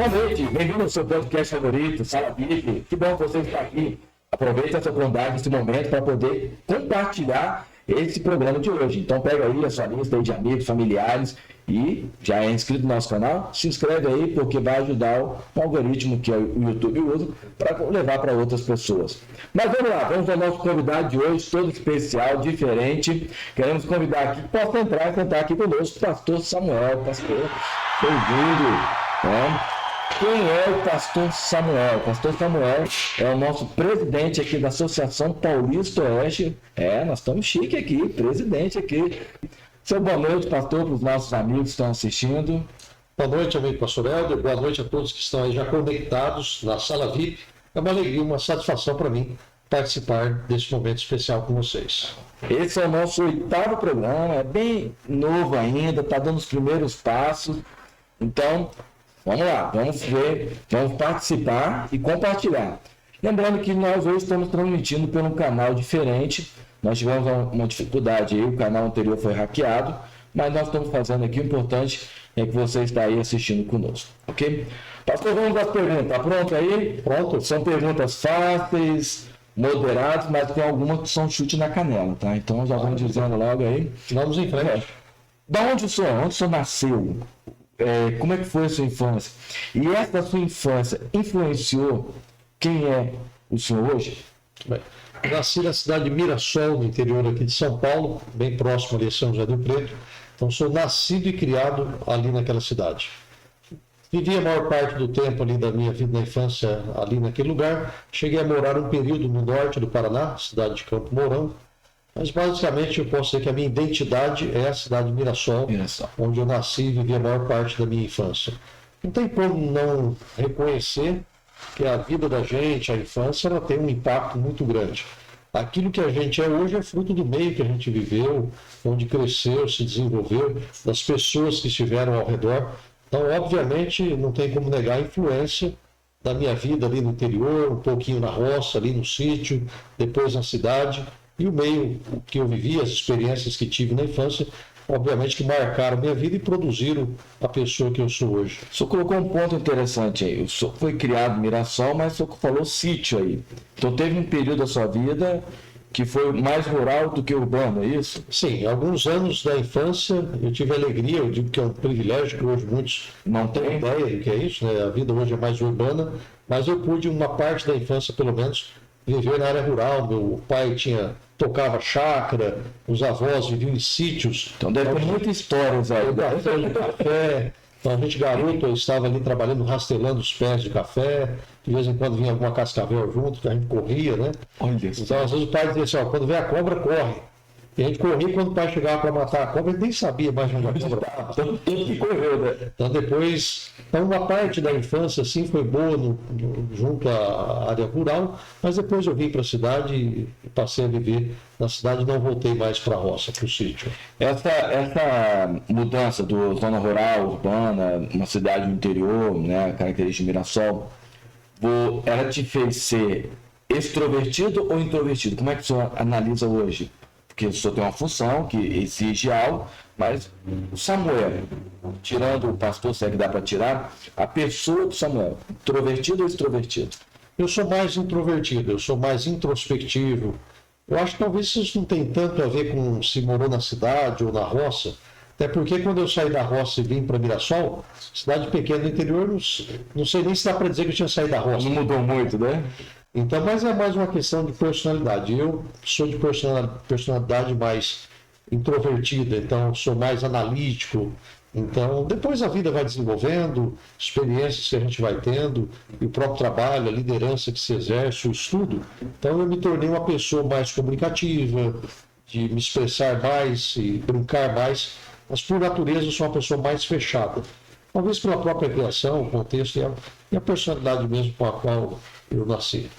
Boa noite, bem-vindo ao seu podcast favorito, Sala VIP. Que bom que você está aqui. Aproveite essa oportunidade, esse momento, para poder compartilhar esse programa de hoje. Então pega aí a sua lista aí de amigos, familiares e já é inscrito no nosso canal, se inscreve aí porque vai ajudar o algoritmo que o YouTube usa para levar para outras pessoas. Mas vamos lá, vamos ao nosso convidado de hoje, todo especial, diferente. Queremos convidar aqui, possa entrar e sentar aqui conosco, o pastor Samuel. Pastor, bem-vindo. Quem é o pastor Samuel? O pastor Samuel é o nosso presidente aqui da Associação Paulista Oeste. Nós estamos chique aqui, presidente aqui. Seu boa noite, pastor, para os nossos amigos que estão assistindo. Boa noite, amigo pastor Helder. Boa noite a todos que estão aí já conectados na Sala VIP. É uma alegria, uma satisfação para mim participar desse momento especial com vocês. Esse é o nosso 8º programa, é bem novo ainda, está dando os primeiros passos. Então, vamos lá, vamos ver, vamos participar e compartilhar. Lembrando que nós hoje estamos transmitindo por um canal diferente. Nós tivemos uma dificuldade aí, o canal anterior foi hackeado, mas nós estamos fazendo aqui, o importante é que você está aí assistindo conosco, ok? Pastor, vamos às perguntas, tá pronto aí? Pronto, são perguntas fáceis, moderadas, mas tem algumas que são chute na canela, tá? Então já vamos dizendo logo aí. Vamos em frente. Da onde o senhor nasceu? Como é que foi a sua infância? E essa sua infância influenciou quem é o senhor hoje? Bem, nasci na cidade de Mirassol, no interior aqui de São Paulo, bem próximo ali a São José do Preto. Então sou nascido e criado ali naquela cidade. Vivi a maior parte do tempo ali da minha vida na infância ali naquele lugar. Cheguei a morar um período no norte do Paraná, cidade de Campo Mourão. Mas basicamente eu posso dizer que a minha identidade é a cidade de Mirassol, onde eu nasci e vivi a maior parte da minha infância. Não tem como não reconhecer que a vida da gente, a infância, ela tem um impacto muito grande. Aquilo que a gente é hoje é fruto do meio que a gente viveu, onde cresceu, se desenvolveu, das pessoas que estiveram ao redor. Então, obviamente, não tem como negar a influência da minha vida ali no interior, um pouquinho na roça, ali no sítio, depois na cidade. E o meio que eu vivi, as experiências que tive na infância, obviamente que marcaram minha vida e produziram a pessoa que eu sou hoje. O senhor colocou um ponto interessante aí. O senhor foi criado em Mirassol, mas o senhor falou sítio aí. Então teve um período da sua vida que foi mais rural do que urbano, é isso? Sim, alguns anos da infância eu tive alegria, eu digo que é um privilégio que hoje muitos não têm ideia do que é isso, né? A vida hoje é mais urbana, mas eu pude, uma parte da infância pelo menos, viver na área rural. Meu pai tocava chácara, os avós viviam em sítios. Então deve ter muitas histórias aí. De café. Então a gente, garoto, eu estava ali trabalhando, rastelando os pés de café. De vez em quando vinha alguma cascavel junto, que a gente corria, né? Então às vezes o pai dizia assim, quando vem a cobra, corre. E a gente corria, quando o pai chegava para matar a cobra, ele nem sabia mais onde a cobra estava. Então teve que correr, né? Então depois, uma parte da infância assim foi boa junto à área rural, mas depois eu vim para a cidade e passei a viver na cidade e não voltei mais para a roça, para o sítio. Essa mudança do zona rural, urbana, uma cidade no interior, né, característica de Mirassol, ela te fez ser extrovertido ou introvertido? Como é que o senhor analisa hoje? Porque o senhor tem uma função que exige algo, mas o Samuel, tirando o pastor, se é que dá para tirar, a pessoa do Samuel, introvertido ou extrovertido? Eu sou mais introvertido, eu sou mais introspectivo. Eu acho que talvez isso não tem tanto a ver com se morou na cidade ou na roça, até porque quando eu saí da roça e vim para Mirassol, cidade pequena do interior, não sei nem se dá para dizer que eu tinha saído da roça. Não mudou muito, né? Então, mas é mais uma questão de personalidade. Eu sou de personalidade mais introvertida, então sou mais analítico. Então, depois a vida vai desenvolvendo, experiências que a gente vai tendo, e o próprio trabalho, a liderança que se exerce, o estudo. Então, eu me tornei uma pessoa mais comunicativa, de me expressar mais e brincar mais, mas por natureza eu sou uma pessoa mais fechada. Talvez pela própria criação, o contexto e a personalidade mesmo com a qual eu nasci.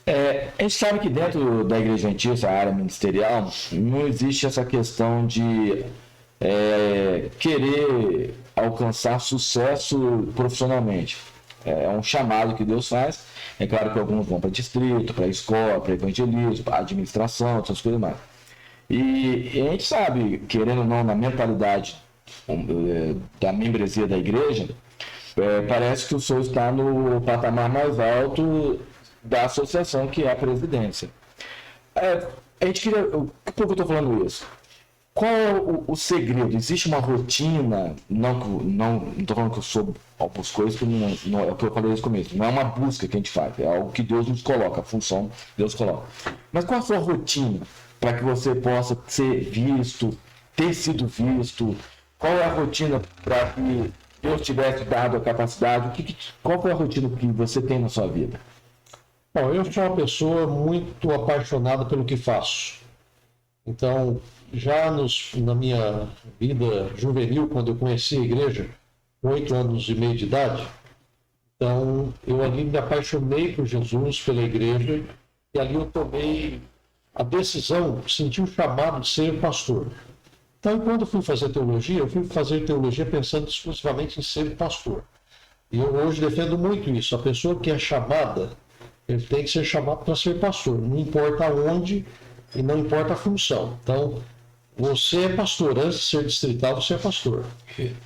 A gente sabe que dentro da Igreja Adventista, a área ministerial, não existe essa questão de querer alcançar sucesso profissionalmente. É um chamado que Deus faz. É claro que alguns vão para distrito, para escola, para evangelismo, para administração, essas coisas mais. E a gente sabe, querendo ou não, na mentalidade da membresia da igreja, parece que o senhor está no patamar mais alto da associação, que é a presidência. A gente queria... Por que eu estou falando isso? Qual é o segredo? Existe uma rotina? Não estou falando que eu sou algumas coisas, que não é o que eu falei no começo. Não é uma busca que a gente faz, é algo que Deus nos coloca, a função que Deus coloca. Mas qual é a sua rotina para que você possa ser visto, ter sido visto? Qual é a rotina para que Deus tivesse dado a capacidade? Qual foi a rotina que você tem na sua vida? Bom, eu sou uma pessoa muito apaixonada pelo que faço. Então, já na minha vida juvenil, quando eu conheci a igreja, 8 anos e meio de idade, então eu ali me apaixonei por Jesus, pela igreja, e ali eu tomei a decisão, senti o chamado de ser pastor. Então, quando eu fui fazer teologia, eu fui fazer teologia pensando exclusivamente em ser pastor. E eu hoje defendo muito isso. A pessoa que é chamada, ele tem que ser chamado para ser pastor, não importa onde e não importa a função. Então, você é pastor, antes de ser distrital, você é pastor.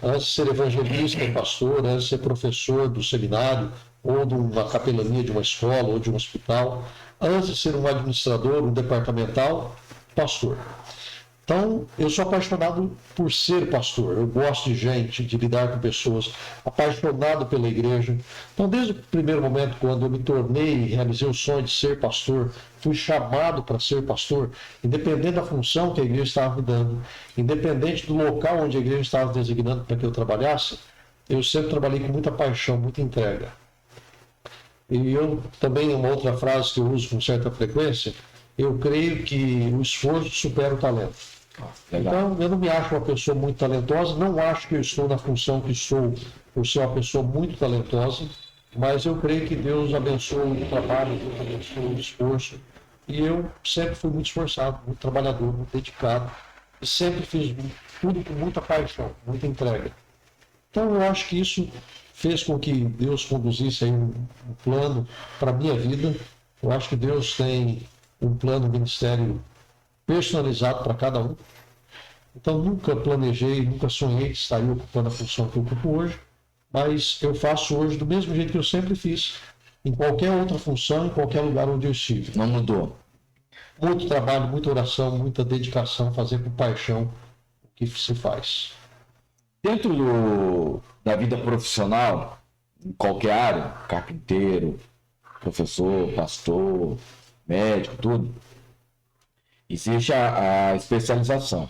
Antes de ser evangelista, é pastor, antes de ser professor do seminário, ou de uma capelania de uma escola, ou de um hospital, antes de ser um administrador, um departamental, pastor. Então, eu sou apaixonado por ser pastor. Eu gosto de gente, de lidar com pessoas, apaixonado pela igreja. Então, desde o primeiro momento, quando eu me tornei e realizei o sonho de ser pastor, fui chamado para ser pastor, independente da função que a igreja estava me dando, independente do local onde a igreja estava designando para que eu trabalhasse, eu sempre trabalhei com muita paixão, muita entrega. E eu também, uma outra frase que eu uso com certa frequência, eu creio que o esforço supera o talento. Então, eu não me acho uma pessoa muito talentosa, não acho que eu estou na função que sou por ser uma pessoa muito talentosa, mas eu creio que Deus abençoa o trabalho, Deus abençoa o esforço, e eu sempre fui muito esforçado, muito trabalhador, muito dedicado, e sempre fiz tudo com muita paixão, muita entrega. Então, eu acho que isso fez com que Deus conduzisse aí um plano para a minha vida. Eu acho que Deus tem um plano, um ministério personalizado para cada um. Então, nunca planejei, nunca sonhei de estar ocupando a função que eu ocupo hoje, mas eu faço hoje do mesmo jeito que eu sempre fiz, em qualquer outra função, em qualquer lugar onde eu estive. Não mudou. Muito trabalho, muita oração, muita dedicação, fazer com paixão o que se faz. Dentro da vida profissional, em qualquer área, carpinteiro, professor, pastor, médico, tudo, existe a especialização.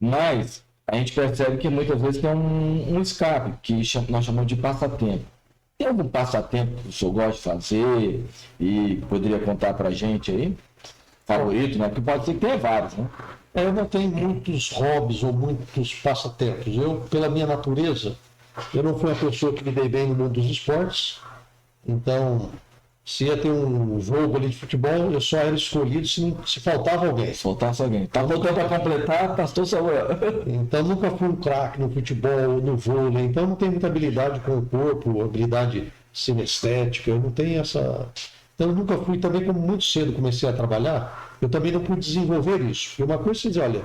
Mas a gente percebe que muitas vezes tem um escape, que nós chamamos de passatempo. Tem algum passatempo que o senhor gosta de fazer e poderia contar pra gente aí? Favorito, né? Porque pode ser que tenha vários, né? Eu não tenho muitos hobbies ou muitos passatempos. Eu, pela minha natureza, eu não fui uma pessoa que me dei bem no mundo dos esportes. Então, se ia ter um jogo ali de futebol, eu só era escolhido se faltava alguém. Se faltasse alguém. Tá voltando para completar, pastor Samuel. Então, nunca fui um craque no futebol, no vôlei. Então, não tenho muita habilidade com o corpo, habilidade sinestética. Eu não tenho essa... Então, eu nunca fui também, como muito cedo comecei a trabalhar, eu também não pude desenvolver isso. Porque uma coisa você diz, olha,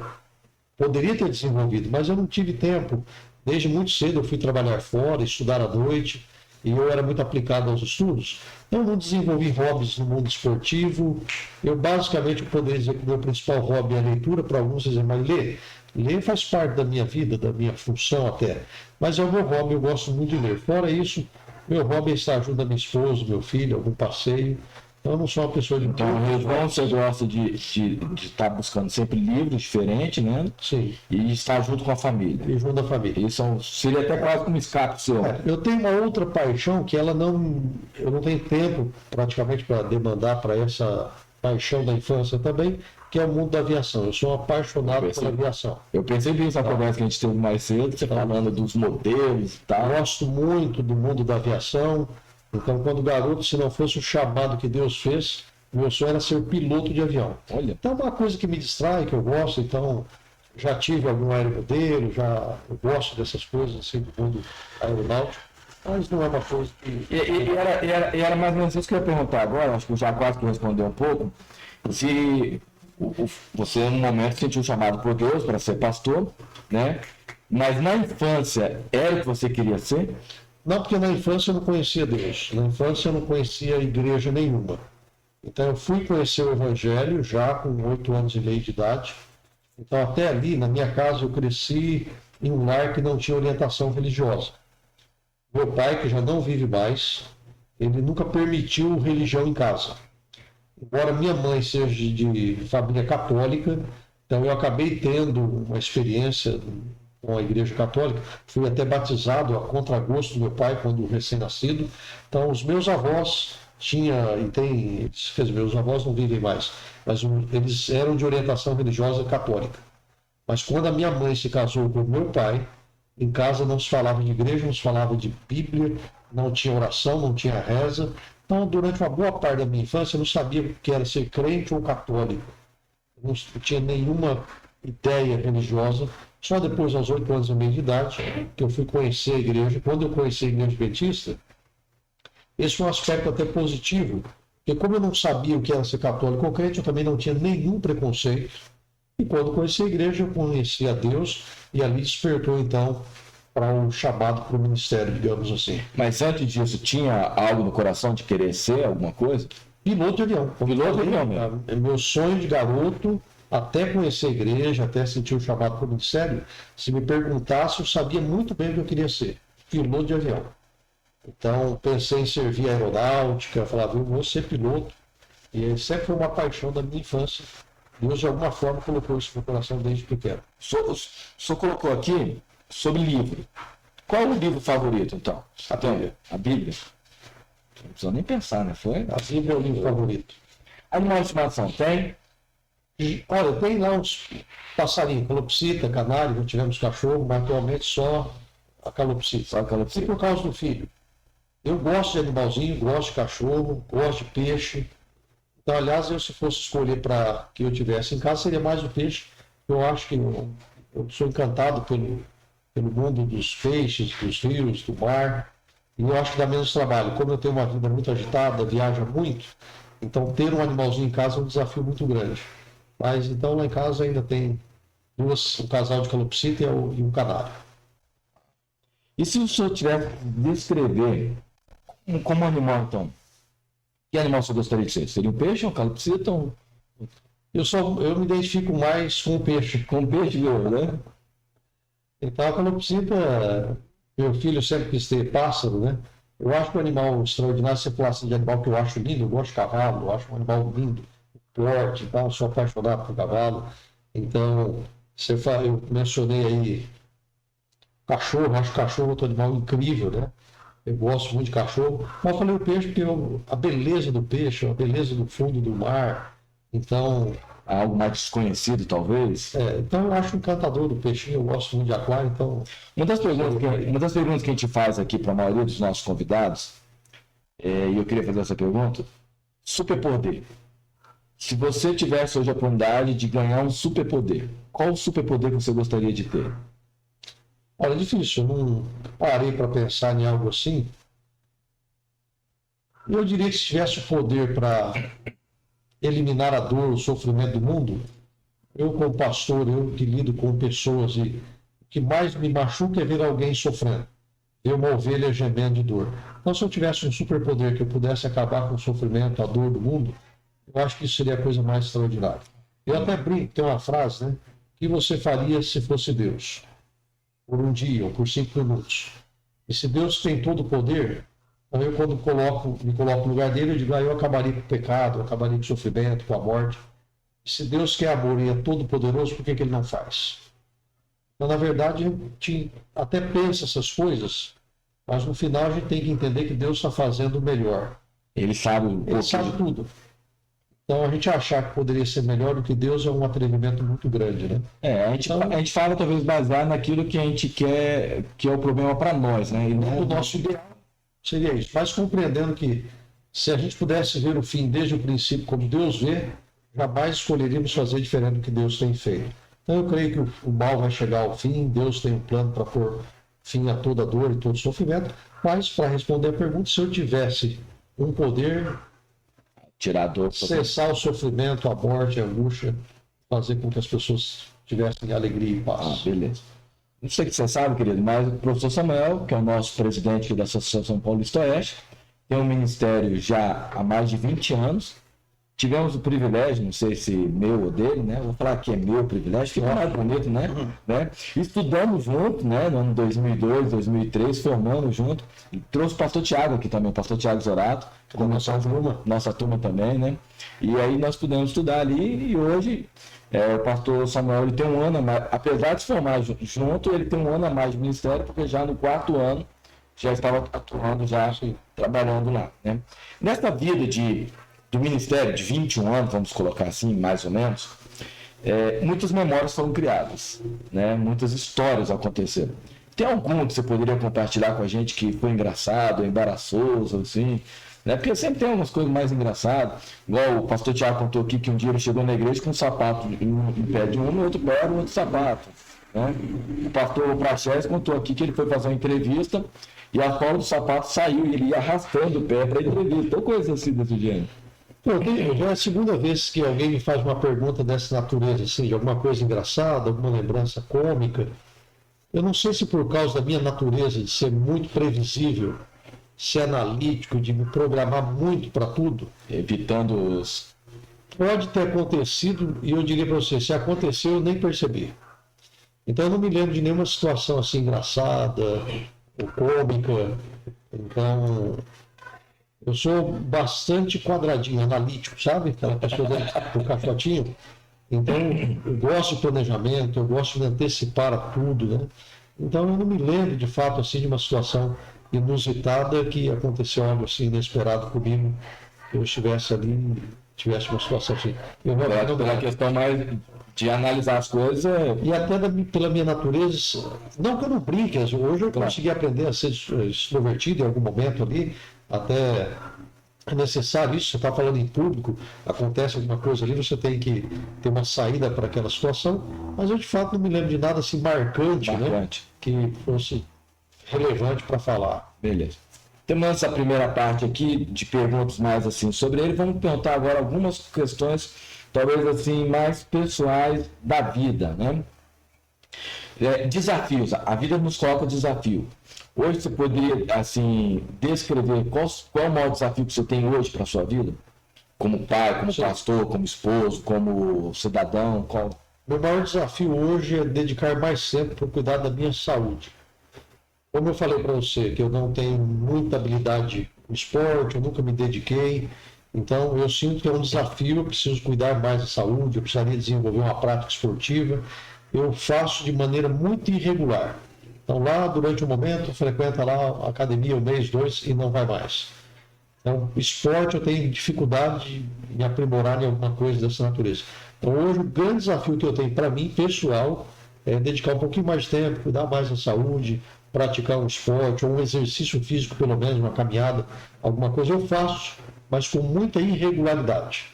poderia ter desenvolvido, mas eu não tive tempo. Desde muito cedo eu fui trabalhar fora, estudar à noite, e eu era muito aplicado aos estudos. Então, eu não desenvolvi hobbies no mundo esportivo. Eu, basicamente, poderia dizer que o meu principal hobby é a leitura. Para alguns dizem, mas ler faz parte da minha vida, da minha função até. Mas é o meu hobby, eu gosto muito de ler. Fora isso, meu hobby é estar junto da minha esposa, meu filho, algum passeio. Então, eu não sou uma pessoa de... Então, você gosta de estar buscando sempre livros diferentes, né? Sim. E estar junto com a família. E junto da família. Isso seria até quase como um escape seu. Eu tenho uma outra paixão que eu não tenho tempo praticamente para demandar para essa paixão da infância também, que é o mundo da aviação. Eu sou apaixonado pela aviação. Eu percebi isso na conversa que a gente teve mais cedo, você falando dos modelos e tal. Gosto muito do mundo da aviação. Então, quando garoto, se não fosse o chamado que Deus fez, meu sonho era ser piloto de avião. Olha. Então, é uma coisa que me distrai, que eu gosto. Então, já tive algum aeromodelo, eu gosto dessas coisas assim do mundo aeronáutico, mas não é uma coisa que... E era mais ou menos isso que eu ia perguntar agora, acho que já quase que respondeu um pouco, se você, no momento, sentiu chamado por Deus para ser pastor, né? Mas na infância, era o que você queria ser? Não, porque na infância eu não conhecia Deus. Na infância eu não conhecia igreja nenhuma. Então eu fui conhecer o Evangelho já com 8 anos e meio de idade. Então até ali, na minha casa, eu cresci em um lar que não tinha orientação religiosa. Meu pai, que já não vive mais, ele nunca permitiu religião em casa. Embora minha mãe seja de família católica, então eu acabei tendo uma experiência com a igreja católica. Fui até batizado a contragosto do meu pai quando recém-nascido. Então os meus avós meus avós não vivem mais, mas eles eram de orientação religiosa católica. Mas quando a minha mãe se casou com o meu pai, em casa não se falava de igreja, não se falava de Bíblia, não tinha oração, não tinha reza. Então, durante uma boa parte da minha infância, eu não sabia o que era ser crente ou católico. Não tinha nenhuma ideia religiosa. Só depois, aos 8 anos e meio de idade, que eu fui conhecer a igreja. Quando eu conheci a igreja adventista, esse foi um aspecto até positivo, porque como eu não sabia o que era ser católico ou crente, eu também não tinha nenhum preconceito. E quando conheci a igreja, eu conheci a Deus, e ali despertou, então, para um chamado para o ministério, digamos assim. Mas antes disso, tinha algo no coração de querer ser alguma coisa? Piloto de avião. Piloto de avião mesmo. Meu sonho de garoto, até conhecer a igreja, até sentir o chamado para o ministério, se me perguntasse, eu sabia muito bem o que eu queria ser. Piloto de avião. Então, pensei em servir a aeronáutica, falava, eu vou ser piloto. E sempre foi uma paixão da minha infância. Deus, de alguma forma, colocou isso no meu coração desde pequeno. O senhor colocou aqui sobre livro. Qual é o livro favorito, então? A Bíblia. A Bíblia? Não precisa nem pensar, né? Foi? A Bíblia é o livro favorito. Animal de estimação tem? Olha, tem lá uns passarinhos, calopsita, canário, já tivemos cachorro, mas atualmente só a calopsita. Só a calopsita. E por causa do filho. Eu gosto de animalzinho, gosto de cachorro, gosto de peixe. Então, aliás, se fosse escolher para que eu tivesse em casa, seria mais o peixe. Eu acho que eu sou encantado pelo mundo dos peixes, dos rios, do mar. E eu acho que dá menos trabalho. Como eu tenho uma vida muito agitada, viajo muito, então ter um animalzinho em casa é um desafio muito grande. Mas então lá em casa ainda tem um casal de calopsita e um canário. E se o senhor tivesse que descrever como animal, então? Que animal você gostaria de ser? Seria um peixe, um calopsita? Eu me identifico mais com o peixe. Com o peixe, né? Então, a calopsita, meu filho sempre quis ter pássaro, né? Eu acho que o animal extraordinário, se você falar assim de animal que eu acho lindo, eu gosto de cavalo, eu acho um animal lindo, forte, então, sou apaixonado por cavalo. Então, eu mencionei aí cachorro, acho cachorro outro animal incrível, né? Eu gosto muito de cachorro. Mas eu falei o peixe porque a beleza do peixe, a beleza do fundo do mar. Então. Algo mais desconhecido, talvez? Então eu acho encantador do peixinho, eu gosto muito de aquário. Então... Uma das perguntas que a gente faz aqui para a maioria dos nossos convidados, e eu queria fazer essa pergunta: superpoder. Se você tivesse hoje a oportunidade de ganhar um superpoder, qual o superpoder que você gostaria de ter? Olha, é difícil, eu não parei para pensar em algo assim. Eu diria que se tivesse o poder para eliminar a dor, o sofrimento do mundo, eu como pastor, eu que lido com pessoas, e o que mais me machuca é ver alguém sofrendo, ver uma ovelha gemendo de dor. Então, se eu tivesse um superpoder que eu pudesse acabar com o sofrimento, a dor do mundo, eu acho que isso seria a coisa mais extraordinária. Eu até brinco, tem uma frase, né? O que você faria se fosse Deus? Por um dia ou por 5 minutos. E se Deus tem todo o poder, então eu quando me coloco no lugar dele, eu digo, eu acabaria com o pecado, eu acabaria com o sofrimento, com a morte. E se Deus quer amor e é todo poderoso, por que ele não faz? Então, na verdade, a gente até pensa essas coisas, mas no final a gente tem que entender que Deus está fazendo o melhor. Ele sabe tudo. Então, a gente achar que poderia ser melhor do que Deus é um atrevimento muito grande, né? A gente fala talvez baseado naquilo que a gente quer, que é o problema para nós, né? E não o nosso ideal seria isso. Mas compreendendo que se a gente pudesse ver o fim desde o princípio como Deus vê, jamais escolheríamos fazer diferente do que Deus tem feito. Então, eu creio que o mal vai chegar ao fim, Deus tem um plano para pôr fim a toda dor e todo sofrimento. Mas, para responder a pergunta, se eu tivesse um poder... tirar a dor, cessar o sofrimento, a morte, a angústia, fazer com que as pessoas tivessem alegria e paz. Beleza. não sei se você sabe, querido, mas o professor Samuel, que é o nosso presidente da Associação Paulista Oeste, tem um ministério já há mais de 20 anos. Tivemos o privilégio, não sei se meu ou dele, né? Vou falar que é meu privilégio, fica mais bonito, né? Estudamos junto, né? No ano 2002, 2003, formamos junto. E trouxe o pastor Tiago aqui também, o pastor Tiago Zorato, com nossa turma também, né? E aí nós pudemos estudar ali e hoje o pastor Samuel ele tem um ano a mais, apesar de se formar junto, ele tem um ano a mais de ministério, porque já no 4º ano já estava atuando, já trabalhando lá, né? Nesta vida do ministério de 21 anos, vamos colocar assim, mais ou menos, muitas memórias foram criadas, né? Muitas histórias aconteceram. Tem algum que você poderia compartilhar com a gente que foi engraçado, embaraçoso, assim, né? Porque sempre tem algumas coisas mais engraçadas, igual o pastor Tiago contou aqui que um dia ele chegou na igreja com um sapato em pé de um, no outro pé no outro sapato, né? O pastor Praxés contou aqui que ele foi fazer uma entrevista e a sola do sapato saiu e ele ia arrastando o pé para a entrevista, ou coisas assim desse gênero. Já é a segunda vez que alguém me faz uma pergunta dessa natureza, assim, de alguma coisa engraçada, alguma lembrança cômica. Eu não sei se por causa da minha natureza de ser muito previsível, ser analítico, de me programar muito para tudo. Evitando os... Pode ter acontecido, e eu diria para você, se aconteceu, eu nem percebi. Então eu não me lembro de nenhuma situação assim engraçada ou cômica. Então... eu sou bastante quadradinho, analítico, sabe? Aquela pessoa do caixotinho. Então, eu gosto de planejamento, eu gosto de antecipar a tudo, né? Então, eu não me lembro, de fato, assim, de uma situação inusitada que aconteceu algo assim inesperado comigo, que eu estivesse ali, tivesse uma situação assim. Eu não pela questão mais de analisar as coisas... E até pela minha natureza, não que eu não brinque, hoje eu consegui aprender a ser extrovertido em algum momento ali, até é necessário isso, você está falando em público, acontece alguma coisa ali, você tem que ter uma saída para aquela situação, mas eu de fato não me lembro de nada assim marcante. Né, que fosse relevante para falar. Beleza. Temos essa primeira parte aqui de perguntas mais assim sobre ele, vamos perguntar agora algumas questões, talvez assim, mais pessoais da vida, né? Desafios, a vida nos coloca desafio. Hoje você poderia, assim, descrever qual é o maior desafio que você tem hoje para a sua vida? Como pai, como pastor, como esposo, como cidadão? Meu maior desafio hoje é dedicar mais tempo para cuidar da minha saúde. Como eu falei para você, que eu não tenho muita habilidade no esporte, eu nunca me dediquei, então eu sinto que é um desafio, eu preciso cuidar mais da saúde, eu precisaria desenvolver uma prática esportiva. Eu faço de maneira muito irregular. Então lá, durante um momento, frequenta lá a academia 1 mês, 2 e não vai mais. Então, esporte eu tenho dificuldade de me aprimorar em alguma coisa dessa natureza. Então hoje o grande desafio que eu tenho para mim, pessoal, é dedicar um pouquinho mais de tempo, cuidar mais da saúde, praticar um esporte ou um exercício físico, pelo menos uma caminhada, alguma coisa eu faço, mas com muita irregularidade.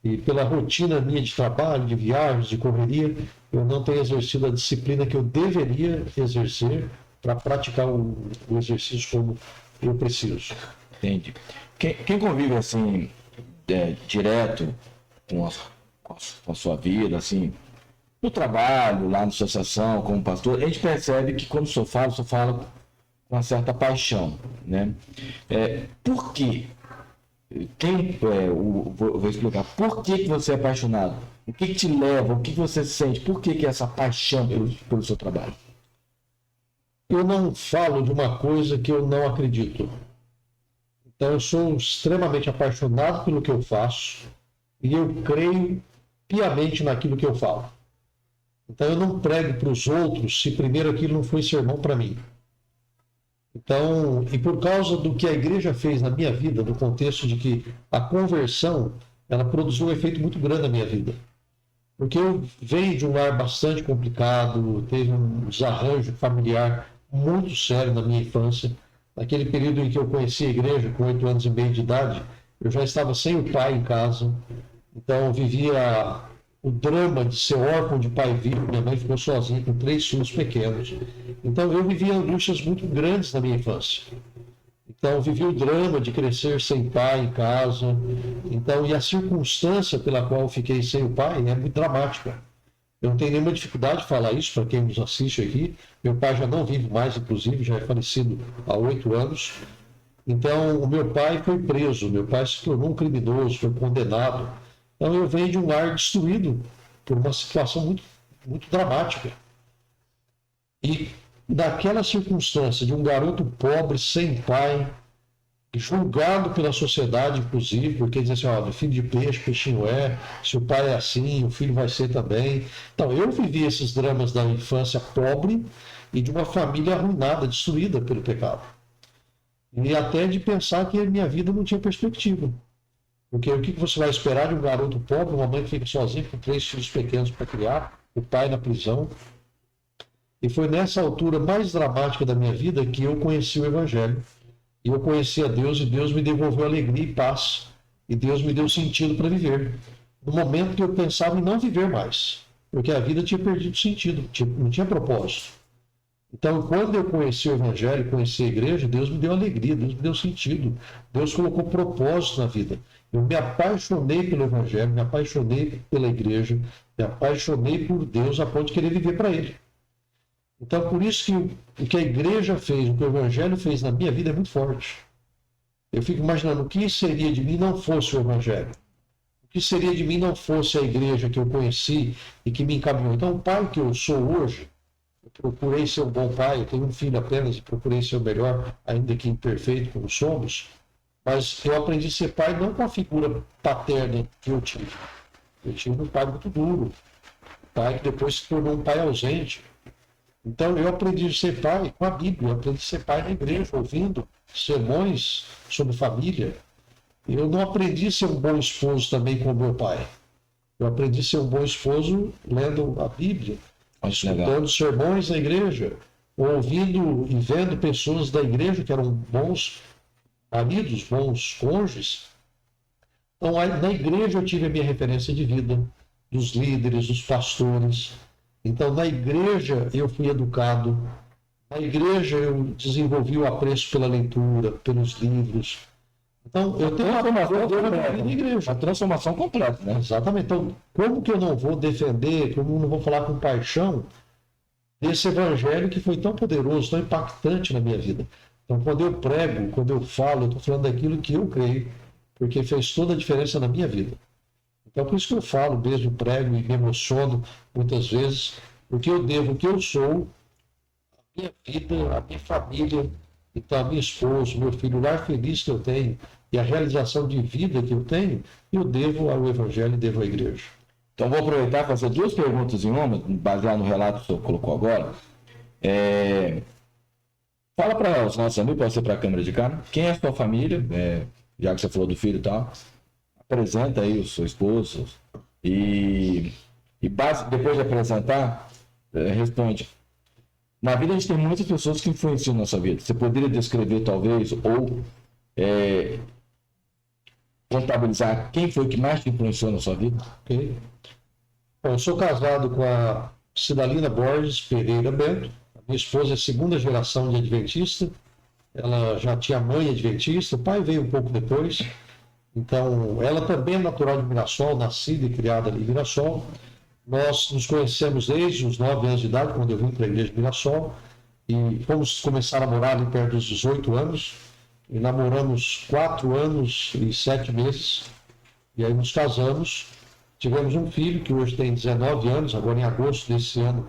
E pela rotina minha de trabalho, de viagens, de correria, eu não tenho exercido a disciplina que eu deveria exercer para praticar o exercício como eu preciso. Entendi. Quem convive assim, direto com a sua vida, assim, no trabalho, lá na associação, como pastor, a gente percebe que quando o senhor fala com uma certa paixão, né? Por quê? Vou explicar. Por que você é apaixonado? O que te leva? O que você sente? Por que é essa paixão pelo seu trabalho? Eu não falo de uma coisa que eu não acredito. Então, eu sou extremamente apaixonado pelo que eu faço e eu creio piamente naquilo que eu falo. Então, eu não prego para os outros se primeiro aquilo não foi sermão para mim. Então, e por causa do que a igreja fez na minha vida, no contexto de que a conversão, ela produziu um efeito muito grande na minha vida. Porque eu venho de um lar bastante complicado, teve um desarranjo familiar muito sério na minha infância. Naquele período em que eu conheci a igreja, com 8 anos e meio de idade, eu já estava sem o pai em casa. Então, eu vivia o drama de ser órfão de pai vivo. Minha mãe ficou sozinha com 3 filhos pequenos. Então, eu vivia angústias muito grandes na minha infância. Então, eu vivi o drama de crescer sem pai em casa. Então, e a circunstância pela qual eu fiquei sem o pai é muito dramática. Eu não tenho nenhuma dificuldade de falar isso para quem nos assiste aqui. Meu pai já não vive mais, inclusive, já é falecido há 8 anos. Então, o meu pai foi preso, meu pai se tornou um criminoso, foi condenado. Então, eu venho de um lar destruído por uma situação muito, muito dramática. E daquela circunstância de um garoto pobre, sem pai, julgado pela sociedade, inclusive, porque diz assim, ó, filho de peixe, peixinho é, se o pai é assim, o filho vai ser também. Então, eu vivi esses dramas da infância pobre e de uma família arruinada, destruída pelo pecado. E até de pensar que a minha vida não tinha perspectiva. Porque o que você vai esperar de um garoto pobre, uma mãe que fica sozinha com 3 filhos pequenos para criar, o pai na prisão? E foi nessa altura mais dramática da minha vida que eu conheci o Evangelho. E eu conheci a Deus, e Deus me devolveu alegria e paz. E Deus me deu sentido para viver. No momento que eu pensava em não viver mais. Porque a vida tinha perdido sentido, não tinha propósito. Então, quando eu conheci o Evangelho, conheci a igreja, Deus me deu alegria, Deus me deu sentido. Deus colocou propósito na vida. Eu me apaixonei pelo Evangelho, me apaixonei pela igreja, me apaixonei por Deus a ponto de querer viver para Ele. Então, por isso que o que a igreja fez, o que o Evangelho fez na minha vida é muito forte. Eu fico imaginando o que seria de mim não fosse o Evangelho. O que seria de mim não fosse a igreja que eu conheci e que me encaminhou. Então, o pai que eu sou hoje, eu procurei ser um bom pai, eu tenho um filho apenas e procurei ser o melhor, ainda que imperfeito como somos, mas eu aprendi a ser pai não com a figura paterna que eu tive. Eu tive um pai muito duro, um pai que depois se tornou um pai ausente. Então, eu aprendi a ser pai com a Bíblia, eu aprendi a ser pai na igreja, ouvindo sermões sobre família. Eu não aprendi a ser um bom esposo também com o meu pai. Eu aprendi a ser um bom esposo lendo a Bíblia, escutando sermões na igreja, ouvindo e vendo pessoas da igreja que eram bons maridos, bons cônjuges. Então, na igreja eu tive a minha referência de vida, dos líderes, dos pastores. Então, na igreja eu fui educado, na igreja eu desenvolvi o apreço pela leitura, pelos livros. Então, eu tenho uma igreja. A transformação completa, né? Exatamente. Então, como que eu não vou defender, como eu não vou falar com paixão desse evangelho que foi tão poderoso, tão impactante na minha vida? Então, quando eu prego, quando eu falo, eu estou falando daquilo que eu creio, porque fez toda a diferença na minha vida. Então, por isso que eu falo mesmo, prego e me emociono muitas vezes, porque eu devo o que eu sou, a minha vida, a minha família, então a minha esposa, meu filho, o lar feliz que eu tenho e a realização de vida que eu tenho, eu devo ao Evangelho e devo à igreja. Então, vou aproveitar e fazer 2 perguntas em uma, baseado no relato que o senhor colocou agora. Fala para os nossos amigos, pode ser para a câmera de cá, quem é a sua família, já que você falou do filho e tal. Apresenta aí o seu esposo e depois de apresentar, responde. Na vida a gente tem muitas pessoas que influenciam na nossa vida. Você poderia descrever, talvez, ou contabilizar quem foi que mais te influenciou na sua vida? Okay. Bom, eu sou casado com a Cidalina Borges Pereira Bento. A minha esposa é 2ª geração de adventista. Ela já tinha mãe adventista, o pai veio um pouco depois. Então, ela também é natural de Mirassol, nascida e criada ali em Mirassol. Nós nos conhecemos desde os 9 anos de idade, quando eu vim para a igreja de Mirassol, e fomos começar a morar ali perto dos 18 anos, e namoramos 4 anos e 7 meses, e aí nos casamos, tivemos um filho que hoje tem 19 anos, agora em agosto desse ano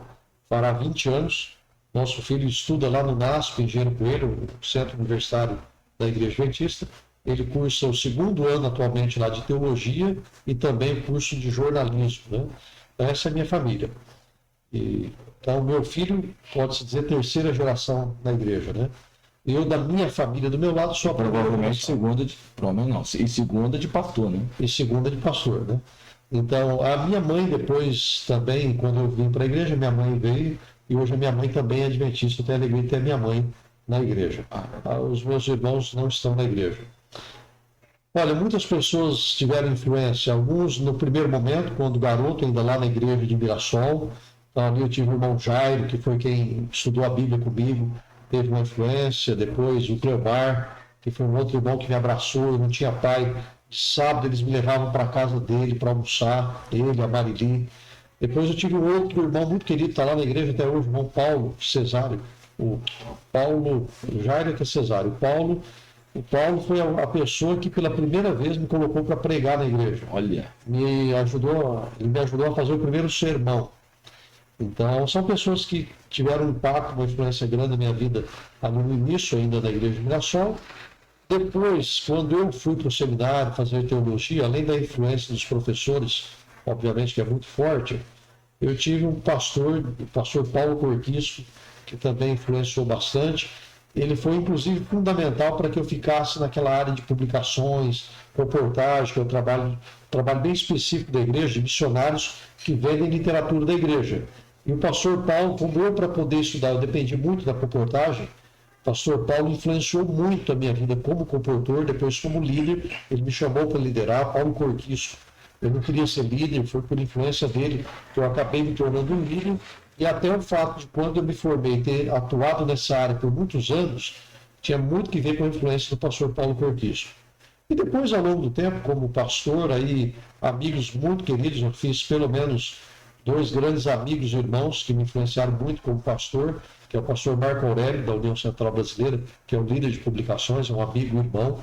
fará 20 anos. Nosso filho estuda lá no NASP, Engenheiro Coelho, o Centro Universitário da Igreja Adventista. Ele cursa o 2º ano atualmente lá de teologia e também o curso de jornalismo, né? Então, essa é a minha família. Então, meu filho, pode-se dizer, 3ª geração na igreja, né? Eu, da minha família, do meu lado, sou a provavelmente segunda de pastor, né? E 2ª de pastor, né? Então, a minha mãe depois também, quando eu vim para a igreja, minha mãe veio, e hoje a minha mãe também é adventista, eu tenho a alegria de ter a minha mãe na igreja. Os meus irmãos não estão na igreja. Olha, muitas pessoas tiveram influência, alguns no primeiro momento, quando garoto, ainda lá na igreja de Mirassol. Então, ali eu tive o irmão Jairo, que foi quem estudou a Bíblia comigo, teve uma influência. Depois o Cleomar, que foi um outro irmão que me abraçou, eu não tinha pai. De sábado eles me levavam para a casa dele para almoçar, ele, a Marili. Depois eu tive um outro irmão muito querido, está lá na igreja até hoje, o irmão Paulo Cesário. O Jairo que é Cesário. O Paulo foi a pessoa que pela primeira vez me colocou para pregar na igreja. Olha. Ele me ajudou a fazer o primeiro sermão. Então, são pessoas que tiveram um impacto, uma influência grande na minha vida no início ainda da igreja de Mirassol. Depois, quando eu fui para o seminário fazer teologia, além da influência dos professores, obviamente que é muito forte, eu tive um pastor, o pastor Paulo Cortiço, que também influenciou bastante. Ele foi, inclusive, fundamental para que eu ficasse naquela área de publicações, reportagem, que é um trabalho bem específico da igreja, de missionários que vendem literatura da igreja. E o pastor Paulo, como eu, para poder estudar, eu dependi muito da reportagem, o pastor Paulo influenciou muito a minha vida como comportor, depois como líder. Ele me chamou para liderar, Paulo Cortiço. Eu não queria ser líder, foi por influência dele que eu acabei me tornando um líder. E até o fato de, quando eu me formei, ter atuado nessa área por muitos anos, tinha muito que ver com a influência do pastor Paulo Cortiço. E depois, ao longo do tempo, como pastor, aí, amigos muito queridos, eu fiz pelo menos 2 grandes amigos e irmãos que me influenciaram muito como pastor, que é o pastor Marco Aurélio, da União Central Brasileira, que é um líder de publicações, é um amigo e irmão.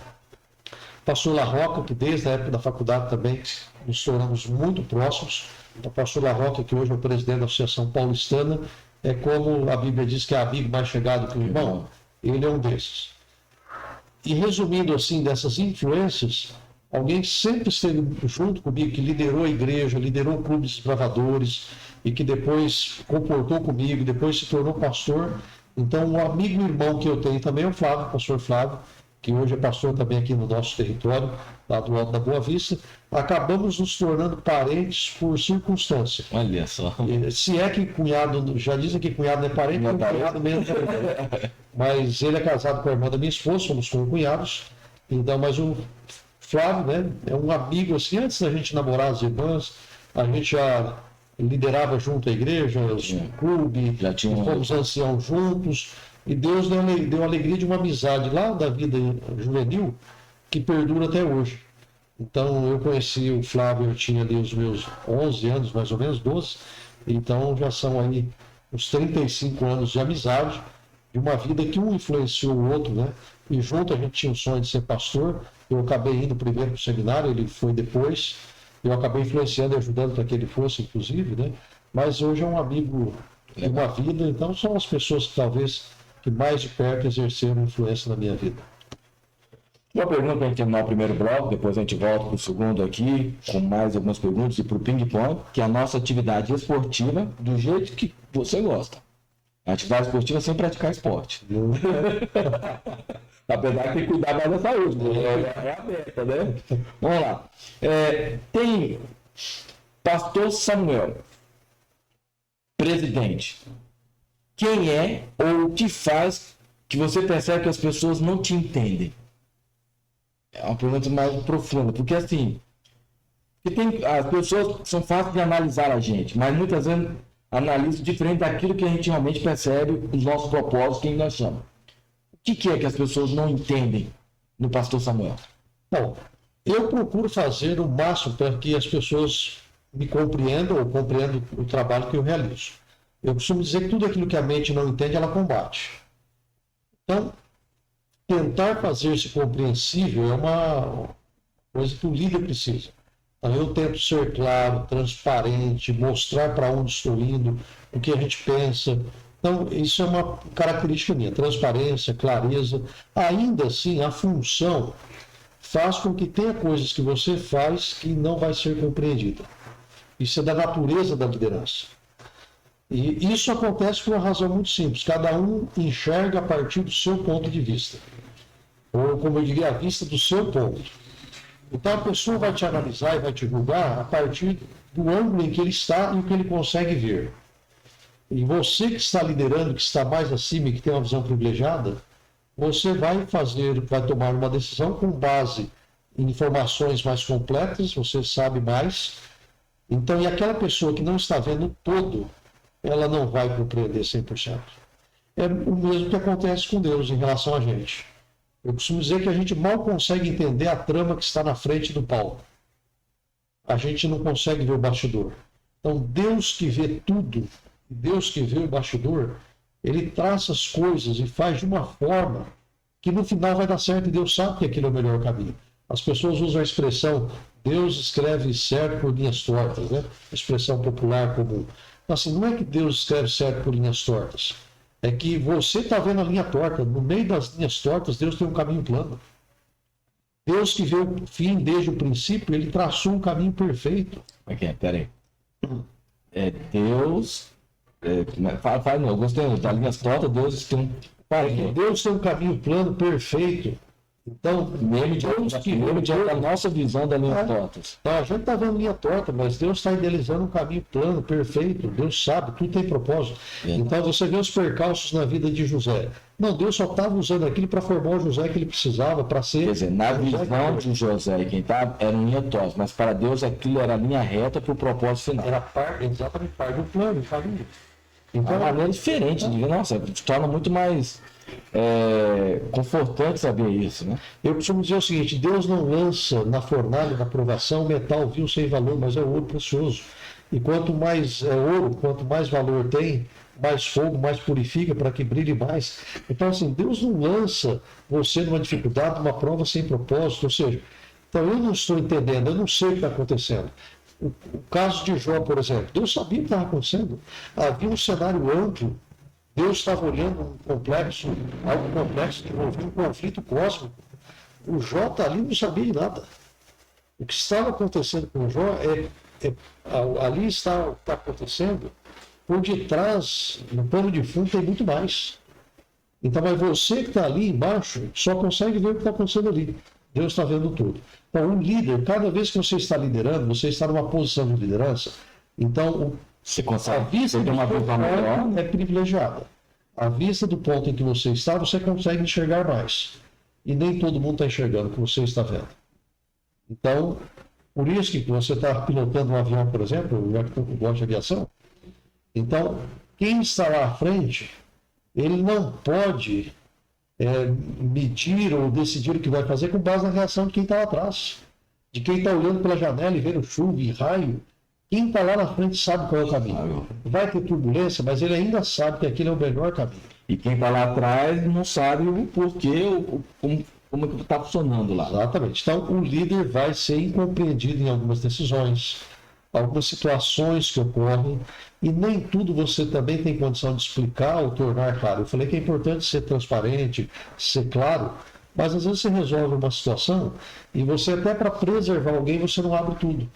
Pastor Larroca, que desde a época da faculdade também nos tornamos muito próximos. O pastor Larroca, que hoje é o presidente da Associação Paulistana, é como a Bíblia diz que é amigo mais chegado que o irmão. Ele é um desses. E resumindo assim, dessas influências, alguém que sempre esteve junto comigo, que liderou a igreja, liderou o Clube de Desbravadores, e que depois comportou comigo, depois se tornou pastor. Então, um amigo e irmão que eu tenho também é o Flávio, o pastor Flávio, que hoje é pastor também aqui no nosso território, lá do Alto da Boa Vista. Acabamos nos tornando parentes por circunstância. Olha só. Se é que cunhado, já dizem que cunhado não é parente, não é cunhado mesmo. Mas ele é casado com a irmã da minha esposa, somos cunhados. Então, mas o Flávio, né, é um amigo, assim, antes da gente namorar as irmãs, a gente já liderava junto a igreja, o clube, fomos anciãos juntos. E Deus deu a alegria de uma amizade lá da vida juvenil que perdura até hoje. Então, eu conheci o Flávio, eu tinha ali os meus 11 anos, mais ou menos, 12. Então, já são aí uns 35 anos de amizade, de uma vida que um influenciou o outro, né? E junto a gente tinha o sonho de ser pastor. Eu acabei indo primeiro para o seminário, ele foi depois. Eu acabei influenciando e ajudando para que ele fosse, inclusive, né? Mas hoje é um amigo de uma vida. Então, são as pessoas que talvez que mais de perto exerceram influência na minha vida. Uma pergunta para a gente terminar o primeiro bloco, depois a gente volta para o segundo aqui, com mais algumas perguntas, e para o ping-pong, que é a nossa atividade esportiva, do jeito que você gosta. A atividade esportiva é sem praticar esporte. Apesar que tem que cuidar mais da saúde, né? É aberta, né? Vamos lá. Tem Pastor Samuel, presidente. Quem é ou o que faz que você percebe que as pessoas não te entendem? É uma pergunta mais profunda, porque assim, as pessoas são fáceis de analisar a gente, mas muitas vezes analisam diferente daquilo que a gente realmente percebe, os nossos propósitos, quem nós somos. O que é que as pessoas não entendem no Pastor Samuel? Bom, eu procuro fazer o máximo para que as pessoas me compreendam ou compreendam o trabalho que eu realizo. Eu costumo dizer que tudo aquilo que a mente não entende, ela combate. Então, tentar fazer-se compreensível é uma coisa que o líder precisa. Então, eu tento ser claro, transparente, mostrar para onde estou indo, o que a gente pensa. Então, isso é uma característica minha, transparência, clareza. Ainda assim, a função faz com que tenha coisas que você faz que não vai ser compreendida. Isso é da natureza da liderança. E isso acontece por uma razão muito simples. Cada um enxerga a partir do seu ponto de vista. Ou, como eu diria, a vista do seu ponto. Então, a pessoa vai te analisar e vai te julgar a partir do ângulo em que ele está e o que ele consegue ver. E você que está liderando, que está mais acima e que tem uma visão privilegiada, você vai tomar uma decisão com base em informações mais completas, você sabe mais. Então, e aquela pessoa que não está vendo o todo, ela não vai compreender 100%. É o mesmo que acontece com Deus em relação a gente. Eu costumo dizer que a gente mal consegue entender a trama que está na frente do palco. A gente não consegue ver o bastidor. Então, Deus que vê tudo, Deus que vê o bastidor, ele traça as coisas e faz de uma forma que no final vai dar certo e Deus sabe que aquele é o melhor caminho. As pessoas usam a expressão Deus escreve certo por linhas tortas, né? Expressão popular comum. Assim, não é que Deus escreve certo por linhas tortas. É que você está vendo a linha torta. No meio das linhas tortas, Deus tem um caminho plano. Deus que vê o fim desde o princípio, ele traçou um caminho perfeito. Ok, peraí. Deus. Fala, não, eu gostei das linhas tortas, Deus tem um. Deus tem um caminho plano perfeito. Então, Mesmo diante da nossa visão das linhas tortas. A gente está vendo linha torta, mas Deus está idealizando um caminho plano, perfeito. Deus sabe, tudo tem propósito. Então você vê os percalços na vida de José. Não, Deus só estava usando aquilo para formar o José que ele precisava para ser. Quer dizer, na visão de José e quem estava, era linha torta, mas para Deus aquilo era linha reta para o propósito final. Era exatamente parte do plano, do caminho. Então, uma maneira diferente de ver, nossa, torna muito mais confortante saber isso, né? Eu costumo dizer o seguinte: Deus não lança na fornalha da provação metal vil sem valor, mas é ouro precioso. E quanto mais ouro, quanto mais valor tem, mais fogo, mais purifica para que brilhe mais. Então, assim, Deus não lança você numa dificuldade, numa prova sem propósito. Ou seja, então eu não estou entendendo, eu não sei o que está acontecendo. O caso de Jó, por exemplo, Deus sabia o que estava acontecendo. Havia um cenário amplo. Deus estava olhando algo complexo que envolvia um conflito cósmico. O Jó está ali e não sabia de nada. O que estava acontecendo com o Jó ali está acontecendo, por detrás, no pano de fundo, tem muito mais. Então, mas você que está ali embaixo só consegue ver o que está acontecendo ali. Deus está vendo tudo. Então, um líder, cada vez que você está liderando, você está numa posição de liderança, então a vista de uma visão melhor é privilegiada. A vista do ponto em que você está, você consegue enxergar mais. E nem todo mundo está enxergando o que você está vendo. Então, por isso que você está pilotando um avião, por exemplo, já que eu gosto de aviação, então, quem está lá à frente, ele não pode medir ou decidir o que vai fazer com base na reação de quem está lá atrás. De quem está olhando pela janela e vendo chuva e raio. Quem está lá na frente sabe qual é o caminho. Vai ter turbulência, mas ele ainda sabe que aquele é o melhor caminho. E quem está lá atrás não sabe o porquê, como que está funcionando lá. Exatamente. Então, o líder vai ser incompreendido em algumas decisões, algumas situações que ocorrem, e nem tudo você também tem condição de explicar ou tornar claro. Eu falei que é importante ser transparente, ser claro, mas às vezes você resolve uma situação e você até para preservar alguém, você não abre tudo.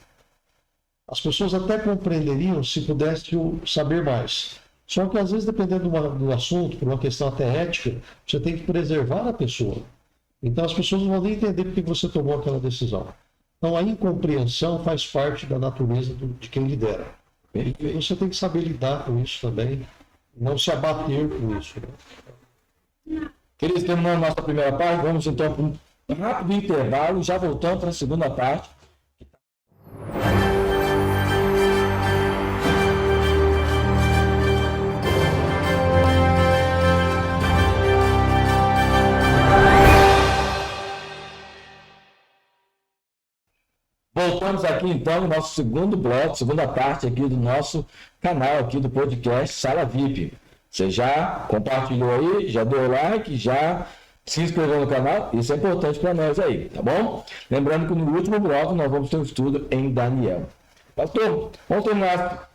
As pessoas até compreenderiam se pudessem saber mais. Só que às vezes, dependendo do assunto, por uma questão até ética, você tem que preservar a pessoa. Então as pessoas não vão nem entender por que você tomou aquela decisão. Então a incompreensão faz parte da natureza de quem lidera. E você tem que saber lidar com isso também, não se abater com isso. Queridos, terminando a nossa primeira parte, vamos então para um rápido intervalo, já voltando para a segunda parte. Voltamos aqui então no nosso segundo bloco, segunda parte aqui do nosso canal aqui do podcast Sala VIP. Você já compartilhou aí, já deu like, já se inscreveu no canal? Isso é importante para nós aí, tá bom? Lembrando que no último bloco nós vamos ter um estudo em Daniel. Pastor, vamos terminar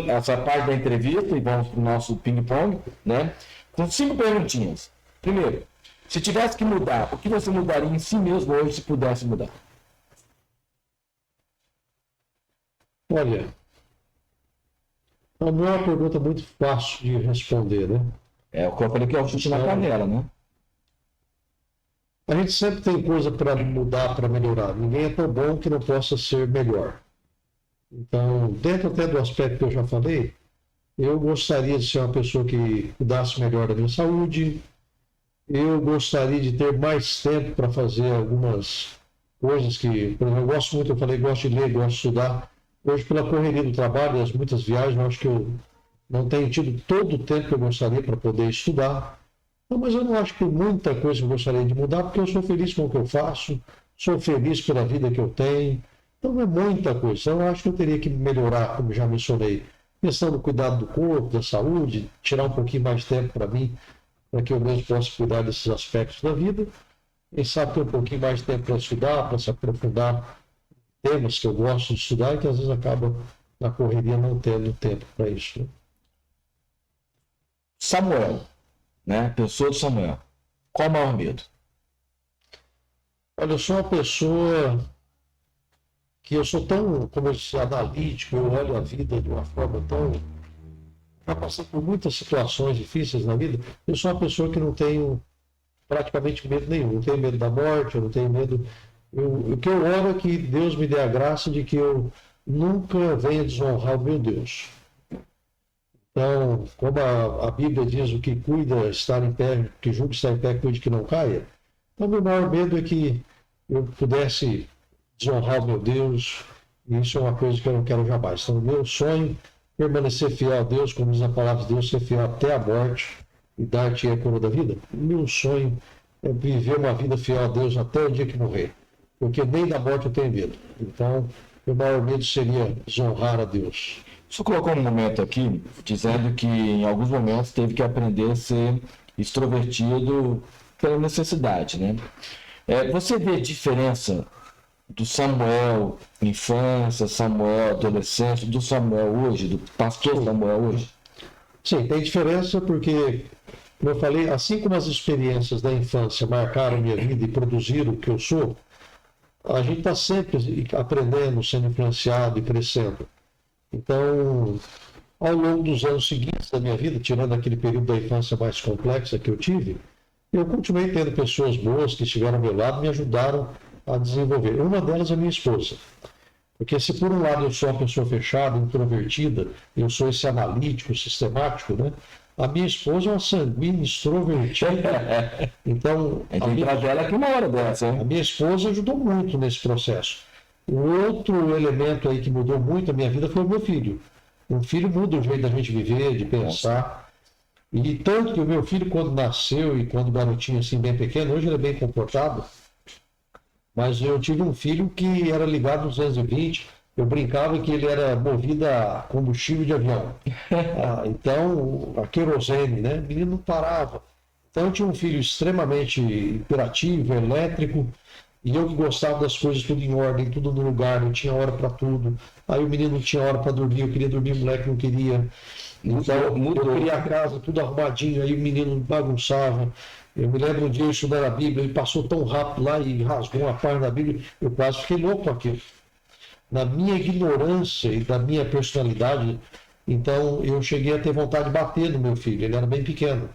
essa parte da entrevista e vamos para o nosso ping-pong, né? Com 5 perguntinhas. Primeiro, se tivesse que mudar, o que você mudaria em si mesmo hoje se pudesse mudar? Olha, não é uma pergunta muito fácil de responder, né? É o que eu falei que é o chute na canela, né? A gente sempre tem coisa para mudar, para melhorar. Ninguém é tão bom que não possa ser melhor. Então, dentro até do aspecto que eu já falei, eu gostaria de ser uma pessoa que cuidasse melhor da minha saúde. Eu gostaria de ter mais tempo para fazer algumas coisas que, por exemplo, eu gosto muito, eu falei, gosto de ler, gosto de estudar. Hoje, pela correria do trabalho e as muitas viagens, eu acho que eu não tenho tido todo o tempo que eu gostaria para poder estudar. Não, mas eu não acho que tem muita coisa que eu gostaria de mudar, porque eu sou feliz com o que eu faço, sou feliz pela vida que eu tenho, Então não é muita coisa. Então, eu acho que eu teria que melhorar, como já mencionei, questão do cuidado do corpo, da saúde, tirar um pouquinho mais de tempo para mim, para que eu mesmo possa cuidar desses aspectos da vida. Quem sabe ter um pouquinho mais de tempo para estudar, para se aprofundar em temas que eu gosto de estudar e que às vezes acaba na correria não tendo tempo para isso. Né? Samuel, né? Pessoa de Samuel. Qual o maior medo? Olha, eu sou uma pessoa que eu sou tão, como eu disse, analítico, eu olho a vida de uma forma tão... Já passei por muitas situações difíceis na vida. Eu sou uma pessoa que não tenho praticamente medo nenhum. Não tenho medo da morte, eu não tenho medo... o que eu oro é que Deus me dê a graça de que eu nunca venha desonrar o meu Deus. Então, como a Bíblia diz, o que cuida estar em pé, que julga estar em pé, cuide que não caia. Então, meu maior medo é que eu pudesse desonrar o meu Deus, e isso é uma coisa que eu não quero jamais. Então, o meu sonho é permanecer fiel a Deus, como diz a palavra de Deus, ser fiel até a morte e dar-te a coroa da vida. O meu sonho é viver uma vida fiel a Deus até o dia que morrer, porque nem da morte eu tenho medo. Então, meu maior medo seria desonrar a Deus. Você colocou um momento aqui, dizendo que em alguns momentos teve que aprender a ser extrovertido pela necessidade, né? Você vê a diferença do Samuel infância, Samuel adolescente, do Samuel hoje, do pastor Samuel hoje? Sim, tem diferença porque, como eu falei, assim como as experiências da infância marcaram minha vida e produziram o que eu sou, a gente está sempre aprendendo, sendo influenciado e crescendo. Então, ao longo dos anos seguintes da minha vida, tirando aquele período da infância mais complexa que eu tive, eu continuei tendo pessoas boas que estiveram ao meu lado e me ajudaram a desenvolver. Uma delas é a minha esposa. Porque se por um lado eu sou uma pessoa fechada, introvertida, eu sou esse analítico, sistemático, né? A minha esposa é uma sanguínea, extrovertida. Então, a minha esposa ajudou muito nesse processo. O outro elemento aí que mudou muito a minha vida foi o meu filho. Um filho muda o jeito da gente viver, de pensar. E tanto que o meu filho, quando nasceu e quando garotinho assim, bem pequeno, hoje ele é bem comportado, mas eu tive um filho que era ligado aos 220, eu brincava que ele era movido a combustível de avião. Então, a querosene, né? O menino não parava. Então, eu tinha um filho extremamente hiperativo, elétrico, e eu que gostava das coisas tudo em ordem, tudo no lugar, não tinha hora para tudo. Aí o menino não tinha hora para dormir, eu queria dormir, o moleque não queria. Então, eu queria a casa tudo arrumadinho, aí o menino bagunçava. Eu me lembro um dia eu estudando a Bíblia, ele passou tão rápido lá e rasgou uma página da Bíblia, eu quase fiquei louco com aquilo. Na minha ignorância e da minha personalidade, então eu cheguei a ter vontade de bater no meu filho, ele era bem pequeno.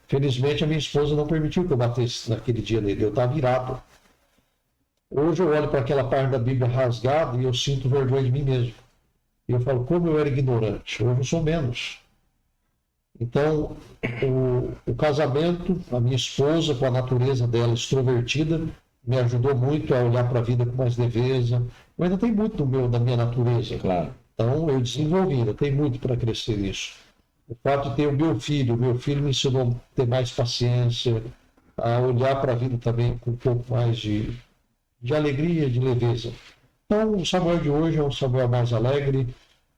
Felizmente a minha esposa não permitiu que eu batesse naquele dia nele, eu estava virado. Hoje eu olho para aquela página da Bíblia rasgada e eu sinto vergonha de mim mesmo. E eu falo, como eu era ignorante, hoje eu sou menos. Então, o casamento, a minha esposa, com a natureza dela extrovertida, me ajudou muito a olhar para a vida com mais leveza. Eu ainda tenho muito da minha natureza. Claro. Então, eu desenvolvi, ainda tem muito para crescer nisso. O fato de ter o meu filho me ensinou a ter mais paciência, a olhar para a vida também com um pouco mais de alegria, de leveza. Então, o Samuel de hoje é um Samuel mais alegre,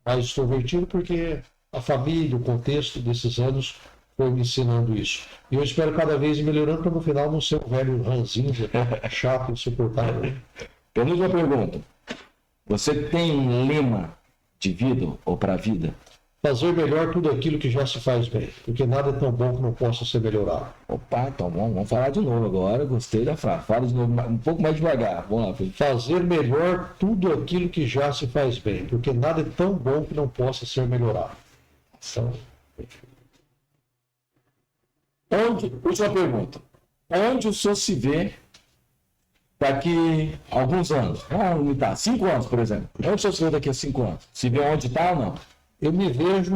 mais extrovertido, porque a família, o contexto desses anos foi me ensinando isso. E eu espero cada vez ir melhorando para no final não ser um velho ranzinza, chato, insuportável. Penúltima pergunta. Você tem lema de vida ou para a vida? Fazer melhor tudo aquilo que já se faz bem, porque nada é tão bom que não possa ser melhorado. Opa, então vamos falar de novo agora. Gostei da frase. Fala de novo, um pouco mais devagar. Vamos lá, Felipe. Fazer melhor tudo aquilo que já se faz bem, porque nada é tão bom que não possa ser melhorado. Então, última pergunta. Onde o senhor se vê daqui a alguns anos? Vamos limitar, 5 anos, por exemplo. Onde o senhor se vê daqui a 5 anos? Se vê onde está ou não? Eu me vejo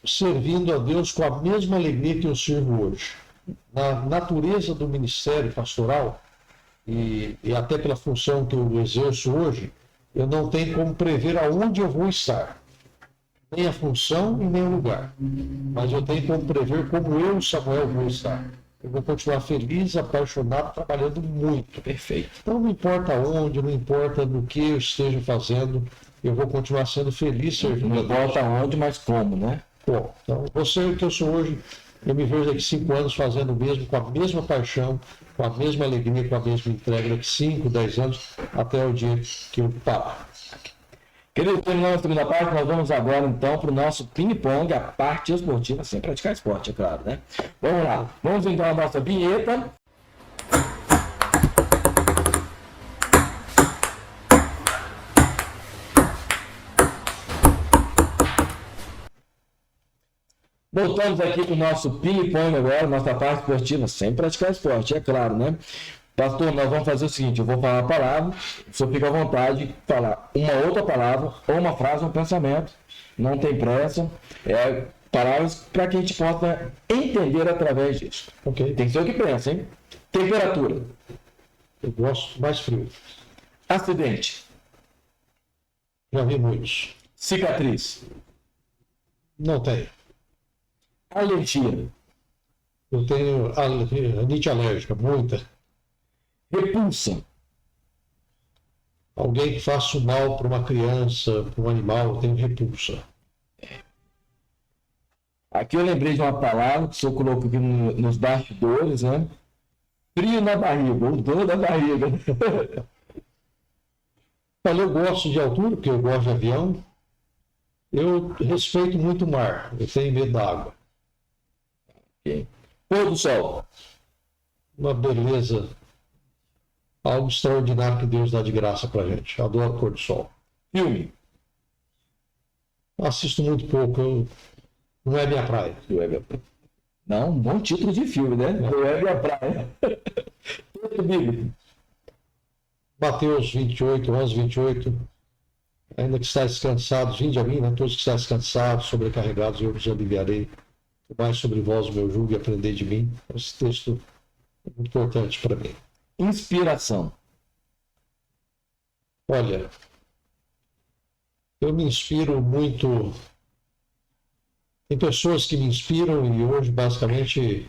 servindo a Deus com a mesma alegria que eu sirvo hoje. Na natureza do ministério pastoral, e até pela função que eu exerço hoje, eu não tenho como prever aonde eu vou estar. Nem a função e nem o lugar. Mas eu tenho como prever como eu, Samuel, vou estar. eu vou continuar feliz, apaixonado, trabalhando muito. Perfeito. Então, não importa onde, não importa no que eu esteja fazendo, eu vou continuar sendo feliz servindo Não a Deus. importa onde, mas como, né? Bom, então, você o que eu sou hoje, eu me vejo daqui 5 anos fazendo o mesmo, com a mesma paixão, com a mesma alegria, com a mesma entrega, daqui 5, 10 anos, até o dia que eu parar. Querido, terminando a segunda parte, nós vamos agora então para o nosso ping-pong, a parte esportiva, sem praticar esporte, é claro, né? Vamos lá, vamos então à nossa vinheta. Voltamos aqui para o nosso ping-pong agora, nossa parte esportiva, sem praticar esporte, é claro, né? Pastor, nós vamos fazer o seguinte, eu vou falar a palavra, o senhor fica à vontade de falar uma outra palavra, ou uma frase, um pensamento, não tem pressa, palavras para que a gente possa entender através disso. Ok? Tem que ser o que pensa, hein? Temperatura, Eu gosto mais frio. acidente, Já vi muitos. cicatriz, Não tenho. alergia, Eu tenho rinite alérgica, muita. repulsa, Alguém que faça o mal para uma criança, para um animal, eu tenho repulsa. aqui eu lembrei de uma palavra que o senhor colocou aqui nos bastidores, né? Frio na barriga, o dor da barriga. Olha, eu gosto de altura, porque eu gosto de avião. Eu respeito muito o mar, eu tenho medo da água. Ok. Pôr do sol, Uma beleza, algo extraordinário que Deus dá de graça pra gente. Eu adoro pôr do sol. filme, Assisto muito pouco, não é minha praia. não, um bom título de filme, né? Eu é minha praia. Texto bíblico, Mateus 28, 11, 28. Ainda que estáis cansados, vinde a mim, né? Todos que estáis cansados, sobrecarregados, eu vos aliviarei. Mais sobre vós o meu jugo e aprendei de mim. Esse texto é muito importante para mim. inspiração, Olha, eu me inspiro muito. Tem pessoas que me inspiram e hoje, basicamente,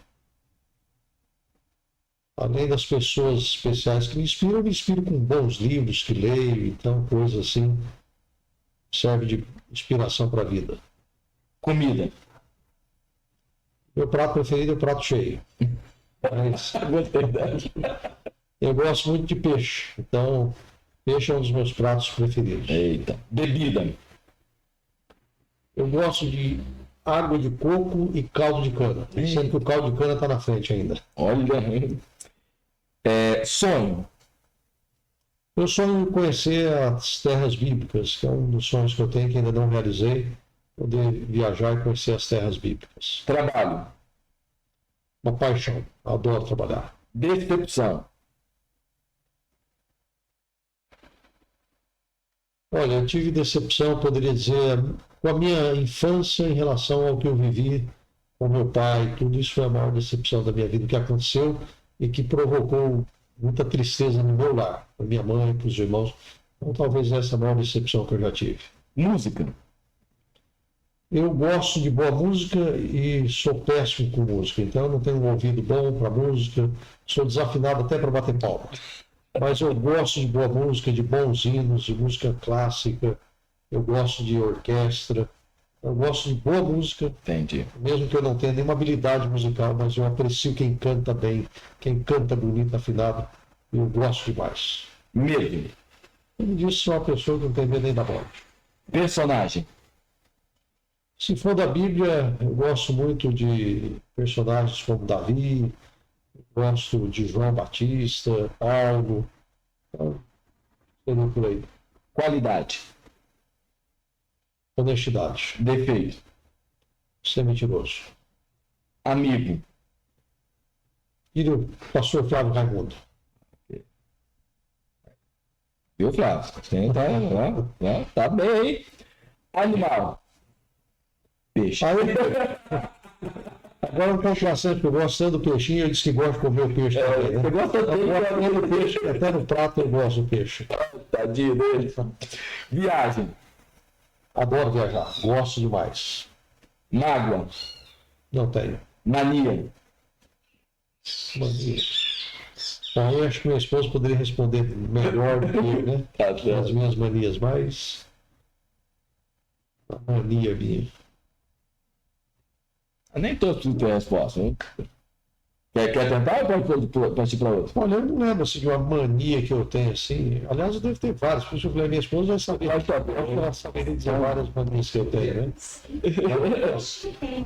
além das pessoas especiais que me inspiram, eu me inspiro com bons livros que leio, então, coisas assim, serve de inspiração para a vida. comida, Meu prato preferido é o prato cheio. Mas eu gosto muito de peixe, então, peixe é um dos meus pratos preferidos. eita, bebida, Eu gosto de água de coco e caldo de cana, sendo que o caldo de cana está na frente ainda. olha, sonho, Eu sonho em conhecer as terras bíblicas, que é um dos sonhos que eu tenho que ainda não realizei, poder viajar e conhecer as terras bíblicas. trabalho, Uma paixão, adoro trabalhar. decepção, Olha, eu tive decepção, poderia dizer, com a minha infância em relação ao que eu vivi com meu pai, tudo isso foi a maior decepção da minha vida, o que aconteceu e que provocou muita tristeza no meu lar, para minha mãe, para os irmãos. Então, talvez essa é a maior decepção que eu já tive. música, Eu gosto de boa música e sou péssimo com música, então eu não tenho um ouvido bom para música, sou desafinado até para bater palma. Mas eu gosto de boa música, de bons hinos, de música clássica, eu gosto de orquestra, eu gosto de boa música, entendi. mesmo que eu não tenha nenhuma habilidade musical, mas eu aprecio quem canta bem, quem canta bonito, afinado, e eu gosto demais. Medo, Como disse, sou uma pessoa que não tem medo nem da morte. personagem, Se for da Bíblia, eu gosto muito de personagens como Davi, gosto de João Batista, Paulo, então, seria por aí. qualidade, Honestidade, defeito, ser mentiroso. amigo, E o pastor Flávio Raimundo. viu, Flávio? Tá bem, hein? Animal, peixe. Aí, agora um contraste, porque eu gosto tanto do peixinho, eu disse que gosto de comer o peixe também, né? Você gosta Eu tanto gosto de comer o peixe, até no prato eu gosto do peixe. tadinho dele. Viagem, Adoro viajar, gosto demais. mágoa, Não tenho. mania, Mania. Bom, eu acho que minha esposa poderia responder melhor do que eu, né? As minhas manias, mas a mania minha. Nem todos têm resposta, hein? Quer tentar ou pode partir para outro? Olha, eu não lembro assim, de uma mania que eu tenho assim. Aliás, eu devo ter várias. Se eu falei, minha esposa vai saber. Acho que ela saberia dizer várias manias que eu tenho, né?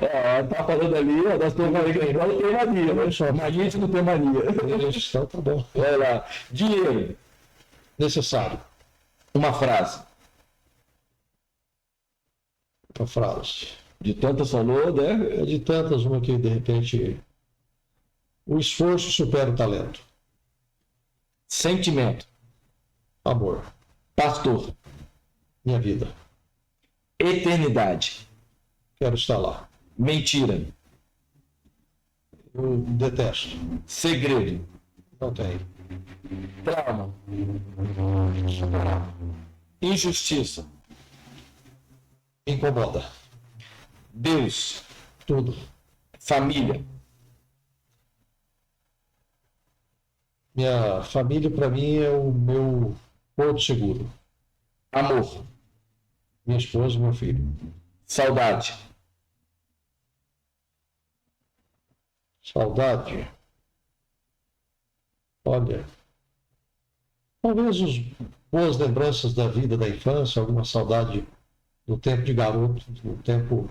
Ela tá falando ali, nós temos mania, né? Mania, a gente não tem mania. Então, tá bom. Vai lá. Dinheiro. Necessário. Uma frase. Uma frase. De tantas falou, né? É de tantas, uma que de repente. O esforço supera o talento. Sentimento. Amor. Pastor. Minha vida. Eternidade. Quero estar lá. Mentira. Eu detesto. Segredo. Não tem. Trauma. Injustiça. Me incomoda. Deus. Tudo. Família. Minha família, para mim, é o meu porto seguro. Amor. Minha esposa e meu filho. Saudade. Saudade. Olha, talvez as boas lembranças da vida da infância, alguma saudade do tempo de garoto, do tempo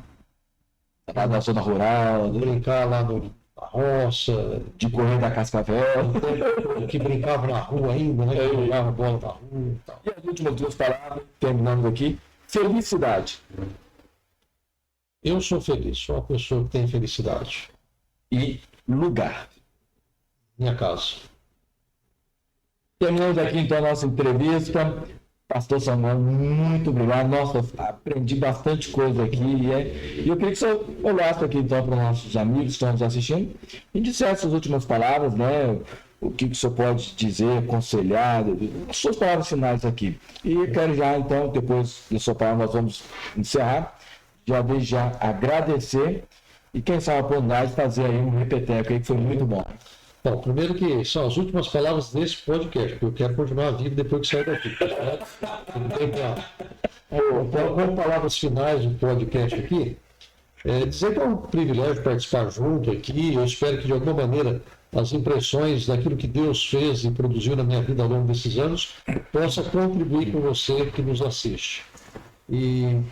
Lá na zona rural, de brincar lá na roça, de correr da Cascavel. do tempo que brincava na rua ainda, né? Que jogava bola na rua e tal. E as últimas duas palavras, terminando aqui. Felicidade. Eu sou feliz, sou uma pessoa que tem felicidade. E lugar. Minha casa. Terminamos aqui então a nossa entrevista. Pastor Samuel, muito obrigado. Nossa, aprendi bastante coisa aqui. E eu queria que você olhasse aqui então para os nossos amigos que estão nos assistindo e dissesse as últimas palavras, né? O que o senhor pode dizer, aconselhar, as suas palavras finais aqui. E quero já então, depois da sua palavra, nós vamos encerrar. Já desde já agradecer e quem sabe a oportunidade de fazer aí um repeteco aí que foi muito bom. Bom, primeiro que são as últimas palavras desse podcast, porque eu quero continuar vivo depois que sair daqui. Não tem plano. Então, com palavras finais do podcast aqui, dizer que é um privilégio participar junto aqui. Eu espero que, de alguma maneira, as impressões daquilo que Deus fez e produziu na minha vida ao longo desses anos possa contribuir com você que nos assiste. E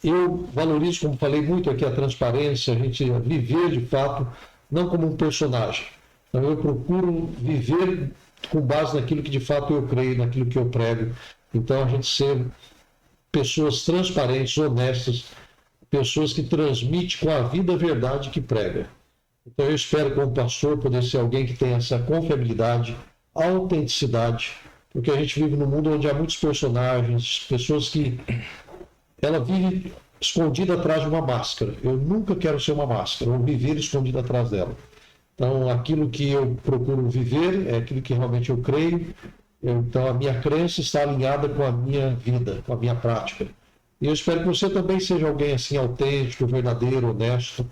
eu valorizo, como falei muito aqui, a transparência, a gente viver de fato, não como um personagem. Então, eu procuro viver com base naquilo que de fato eu creio, naquilo que eu prego. Então, a gente ser pessoas transparentes, honestas, pessoas que transmitem com a vida a verdade que prega. Então, eu espero, como pastor, poder ser alguém que tenha essa confiabilidade, autenticidade, porque a gente vive num mundo onde há muitos personagens, pessoas que ela vive escondida atrás de uma máscara. Eu nunca quero ser uma máscara, ou viver escondido atrás dela. Então, aquilo que eu procuro viver é aquilo que realmente eu creio. Então, a minha crença está alinhada com a minha vida, com a minha prática. E eu espero que você também seja alguém assim autêntico, verdadeiro, honesto,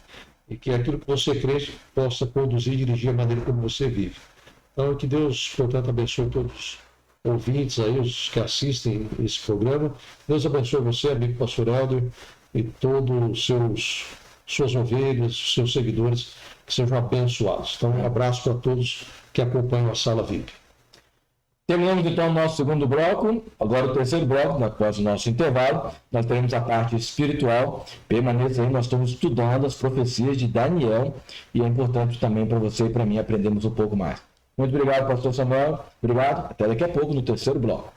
e que aquilo que você crê possa conduzir e dirigir a maneira como você vive. Então, que Deus, portanto, abençoe todos os ouvintes aí, os que assistem esse programa. Deus abençoe você, amigo pastor Helder, e todos os suas ovelhas, os seus seguidores, que sejam abençoados. Então, um abraço para todos que acompanham a Sala VIP. Terminamos então o nosso segundo bloco. Agora o terceiro bloco, após o nosso intervalo, nós teremos a parte espiritual. Permaneça aí, nós estamos estudando as profecias de Daniel e é importante também para você e para mim aprendermos um pouco mais. Muito obrigado, pastor Samuel. Obrigado. Até daqui a pouco no terceiro bloco.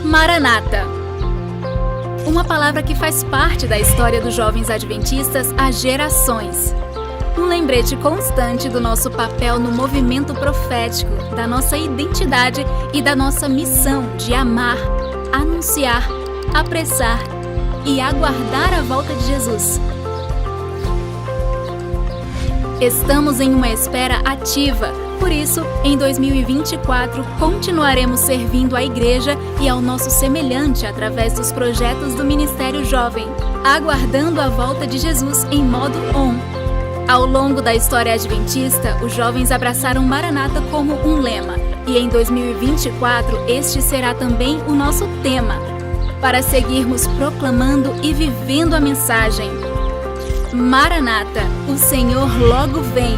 Maranata. Uma palavra que faz parte da história dos jovens adventistas há gerações. Um lembrete constante do nosso papel no movimento profético, da nossa identidade e da nossa missão de amar, anunciar, apressar e aguardar a volta de Jesus. Estamos em uma espera ativa, por isso, em 2024, continuaremos servindo à igreja e ao nosso semelhante através dos projetos do Ministério Jovem, aguardando a volta de Jesus em modo on. Ao longo da história adventista, os jovens abraçaram Maranata como um lema, e em 2024 este será também o nosso tema, para seguirmos proclamando e vivendo a mensagem. Maranata, o Senhor logo vem.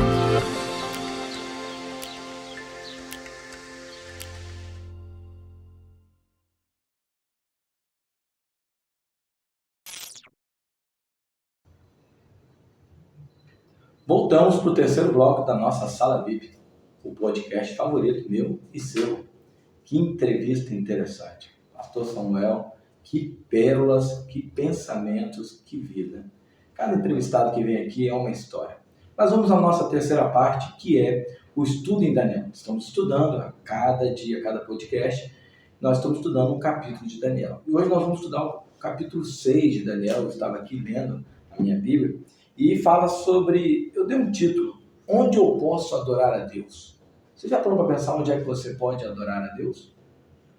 Voltamos para o terceiro bloco da nossa Sala VIP, o podcast favorito meu e seu. Que entrevista interessante. Pastor Samuel, que pérolas, que pensamentos, que vida. Cada entrevistado que vem aqui é uma história. Mas vamos à nossa terceira parte, que é o estudo em Daniel. Estamos estudando a cada dia, a cada podcast, nós estamos estudando um capítulo de Daniel. E hoje nós vamos estudar o capítulo 6 de Daniel. Eu estava aqui lendo a minha Bíblia e fala sobre, eu dei um título, Onde eu posso adorar a Deus? Você já parou para pensar onde é que você pode adorar a Deus?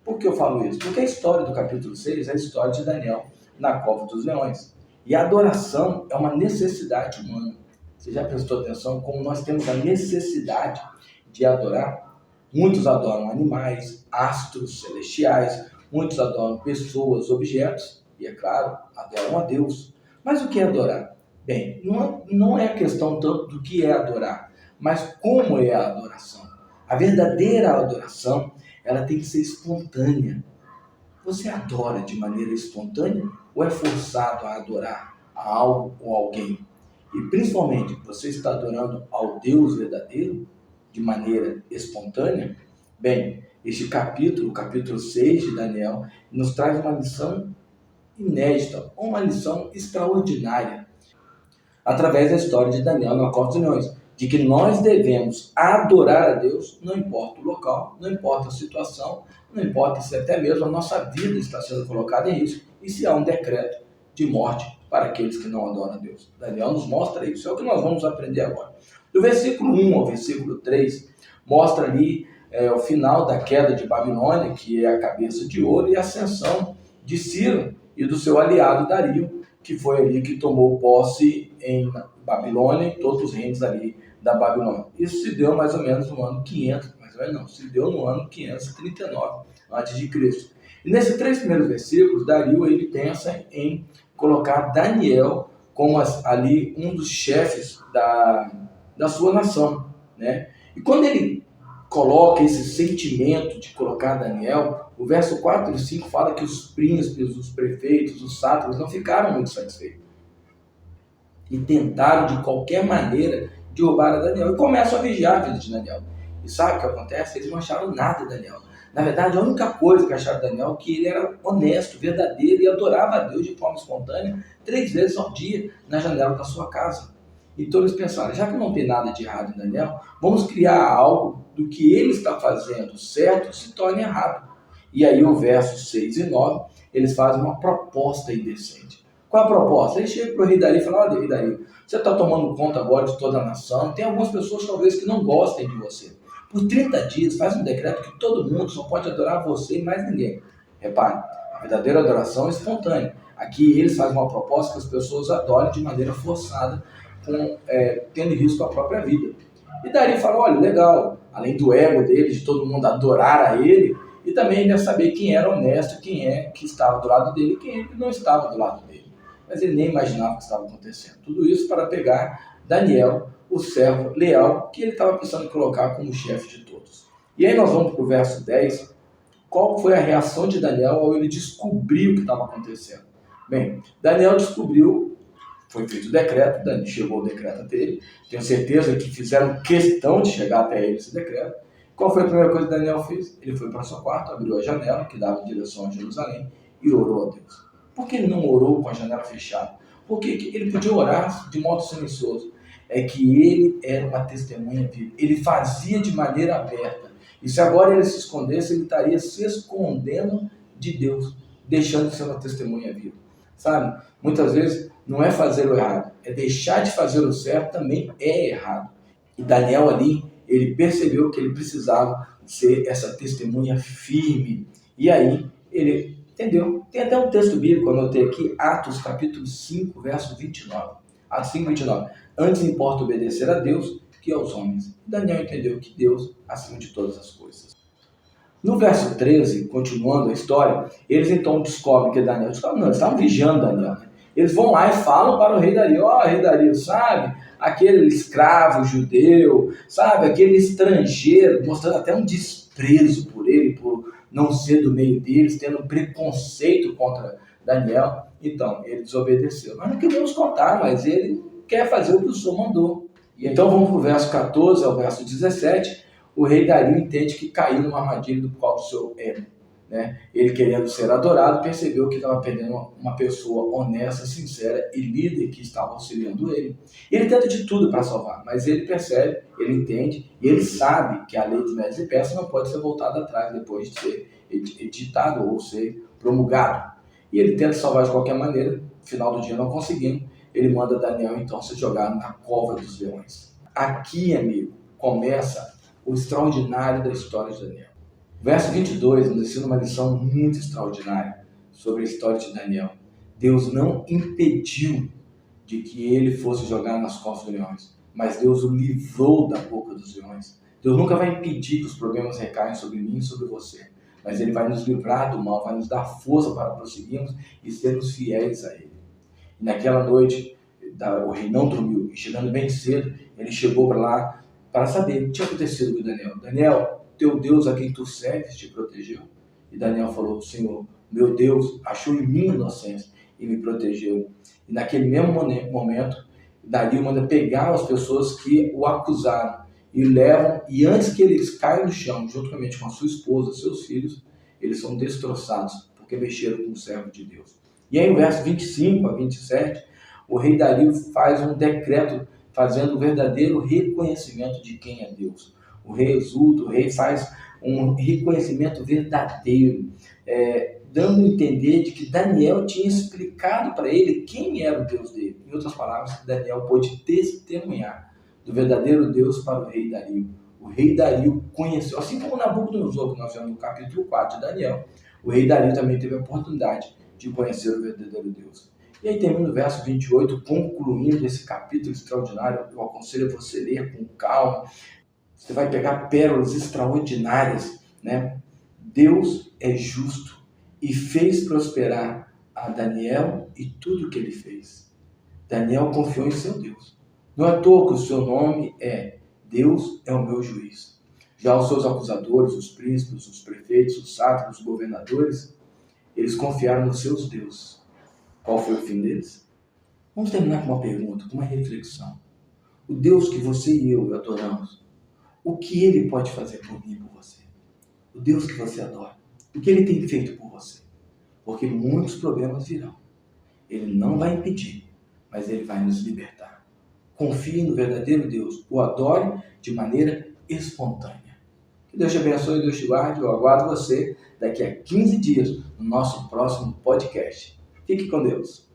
Por que eu falo isso? Porque a história do capítulo 6 é a história de Daniel na cova dos leões. E a adoração é uma necessidade humana. Você já prestou atenção como nós temos a necessidade de adorar? Muitos adoram animais, astros celestiais, muitos adoram pessoas, objetos e, é claro, adoram a Deus. Mas o que é adorar? Bem, não é a questão tanto do que é adorar, mas como é a adoração. A verdadeira adoração, ela tem que ser espontânea. Você adora de maneira espontânea ou é forçado a adorar a algo ou alguém? E principalmente, você está adorando ao Deus verdadeiro de maneira espontânea? Bem, este capítulo, o capítulo 6 de Daniel, nos traz uma lição inédita, uma lição extraordinária, através da história de Daniel na cova dos leões, de que nós devemos adorar a Deus, não importa o local, não importa a situação, não importa se até mesmo a nossa vida está sendo colocada em risco e se há um decreto de morte para aqueles que não adoram a Deus. Daniel nos mostra isso, é o que nós vamos aprender agora. Do versículo 1 ao versículo 3, mostra ali o final da queda de Babilônia, que é a cabeça de ouro, e a ascensão de Ciro e do seu aliado Dario, que foi ali que tomou posse em Babilônia e todos os reinos ali da Babilônia. Isso se deu mais ou menos no ano 500, se deu no ano 539 a.C. E nesses 3 primeiros versículos, Dario ele pensa em colocar Daniel como ali um dos chefes da sua nação, né? E quando ele coloca esse sentimento de colocar Daniel, o verso 4 e 5 fala que os príncipes, os prefeitos, os sátrapas não ficaram muito satisfeitos e tentaram de qualquer maneira derrubar a Daniel e começam a vigiar a vida de Daniel. E sabe o que acontece? Eles não acharam nada de Daniel. Na verdade, a única coisa que acharam de Daniel é que ele era honesto, verdadeiro e adorava a Deus de forma espontânea 3 vezes ao dia na janela da sua casa. Então eles pensaram, já que não tem nada de errado em Daniel, vamos criar algo do que ele está fazendo certo se torne errado. E aí o verso 6 e 9, eles fazem uma proposta indecente. Qual a proposta? Ele chega para o rei Dario e fala, olha, rei Dario, você está tomando conta agora de toda a nação, tem algumas pessoas talvez que não gostem de você. Por 30 dias, faz um decreto que todo mundo só pode adorar você e mais ninguém. Repare, a verdadeira adoração é espontânea. Aqui eles fazem uma proposta que as pessoas adorem de maneira forçada, tendo em risco a própria vida. E Dario fala, olha, legal, além do ego dele, de todo mundo adorar a ele, e também ele ia saber quem era honesto, quem é que estava do lado dele e quem não estava do lado dele. Mas ele nem imaginava o que estava acontecendo. Tudo isso para pegar Daniel, o servo leal, que ele estava pensando em colocar como chefe de todos. E aí nós vamos para o verso 10. Qual foi a reação de Daniel ao ele descobrir o que estava acontecendo? Bem, Daniel descobriu, foi feito o decreto, chegou o decreto até ele. Tenho certeza que fizeram questão de chegar até ele esse decreto. Qual foi a primeira coisa que Daniel fez? Ele foi para o seu quarto, abriu a janela, que dava em direção a Jerusalém, e orou a Deus. Por que ele não orou com a janela fechada? Porque ele podia orar de modo silencioso. É que ele era uma testemunha viva. Ele fazia de maneira aberta. E se agora ele se escondesse, ele estaria se escondendo de Deus, deixando de ser uma testemunha viva. Sabe? Muitas vezes não é fazer o errado, é deixar de fazer o certo também é errado. E Daniel ali, ele percebeu que ele precisava ser essa testemunha firme. E aí, ele entendeu. Tem até um texto bíblico, eu anotei aqui, Atos capítulo 5, verso 29. Atos 5, 29. Antes importa obedecer a Deus que aos homens. Daniel entendeu que Deus acima de todas as coisas. No verso 13, continuando a história, eles então descobrem que Daniel... eles estavam vigiando Daniel. Né? Eles vão lá e falam para o rei Dario, rei Dario, sabe? Aquele escravo judeu, sabe? Aquele estrangeiro, mostrando até um desprezo por ele, por não ser do meio deles, tendo preconceito contra Daniel. Então, ele desobedeceu. Nós não queremos contar, mas ele quer fazer o que o Senhor mandou. E então vamos para o verso 14 ao verso 17. O rei Dario entende que caiu numa armadilha do qual do seu ego. Né? Ele, querendo ser adorado, percebeu que estava perdendo uma pessoa honesta, sincera e líder que estava auxiliando ele. Ele tenta de tudo para salvar, mas ele percebe, ele entende e ele sabe que a lei dos médios e persas não pode ser voltada atrás depois de ser editado ou ser promulgado. E ele tenta salvar de qualquer maneira, no final do dia não conseguindo, ele manda Daniel então ser jogado na cova dos leões. Aqui, amigo, começa o extraordinário da história de Daniel. Verso 22 nos ensina uma lição muito extraordinária sobre a história de Daniel. Deus não impediu de que ele fosse jogado nas covas dos leões, mas Deus o livrou da boca dos leões. Deus nunca vai impedir que os problemas recaiam sobre mim e sobre você, mas Ele vai nos livrar do mal, vai nos dar força para prosseguirmos e sermos fiéis a Ele. E naquela noite, o rei não dormiu, e chegando bem cedo, ele chegou para lá para saber o que tinha acontecido com Daniel. Daniel, teu Deus a quem tu serves te protegeu? E Daniel falou, Senhor, meu Deus achou em mim inocência e me protegeu. E naquele mesmo momento, Dario manda pegar as pessoas que o acusaram e levam, e antes que eles caiam no chão, juntamente com a sua esposa, seus filhos, eles são destroçados, porque mexeram com o servo de Deus. E aí, no verso 25 a 27, o rei Dario faz um decreto fazendo o verdadeiro reconhecimento de quem é Deus. O rei exulta, o rei faz um reconhecimento verdadeiro, dando a entender de que Daniel tinha explicado para ele quem era o Deus dele. Em outras palavras, Daniel pôde testemunhar do verdadeiro Deus para o rei Dario. O rei Dario conheceu, assim como Nabucodonosor, que nós vemos no capítulo 4 de Daniel, o rei Dario também teve a oportunidade de conhecer o verdadeiro Deus. E aí termina o verso 28, concluindo esse capítulo extraordinário. Eu aconselho a você ler com calma. Você vai pegar pérolas extraordinárias, né? Deus é justo e fez prosperar a Daniel e tudo o que ele fez. Daniel confiou em seu Deus. Não é à toa que o seu nome é Deus é o meu juiz. Já os seus acusadores, os príncipes, os prefeitos, os sátrapas, os governadores, eles confiaram nos seus deuses. Qual foi o fim deles? Vamos terminar com uma pergunta, com uma reflexão. O Deus que você e eu adoramos, o que Ele pode fazer por mim e por você? O Deus que você adora, o que Ele tem feito por você? Porque muitos problemas virão. Ele não vai impedir, mas Ele vai nos libertar. Confie no verdadeiro Deus, o adore de maneira espontânea. Que Deus te abençoe e Deus te guarde. Eu aguardo você daqui a 15 dias no nosso próximo podcast. Fique com Deus.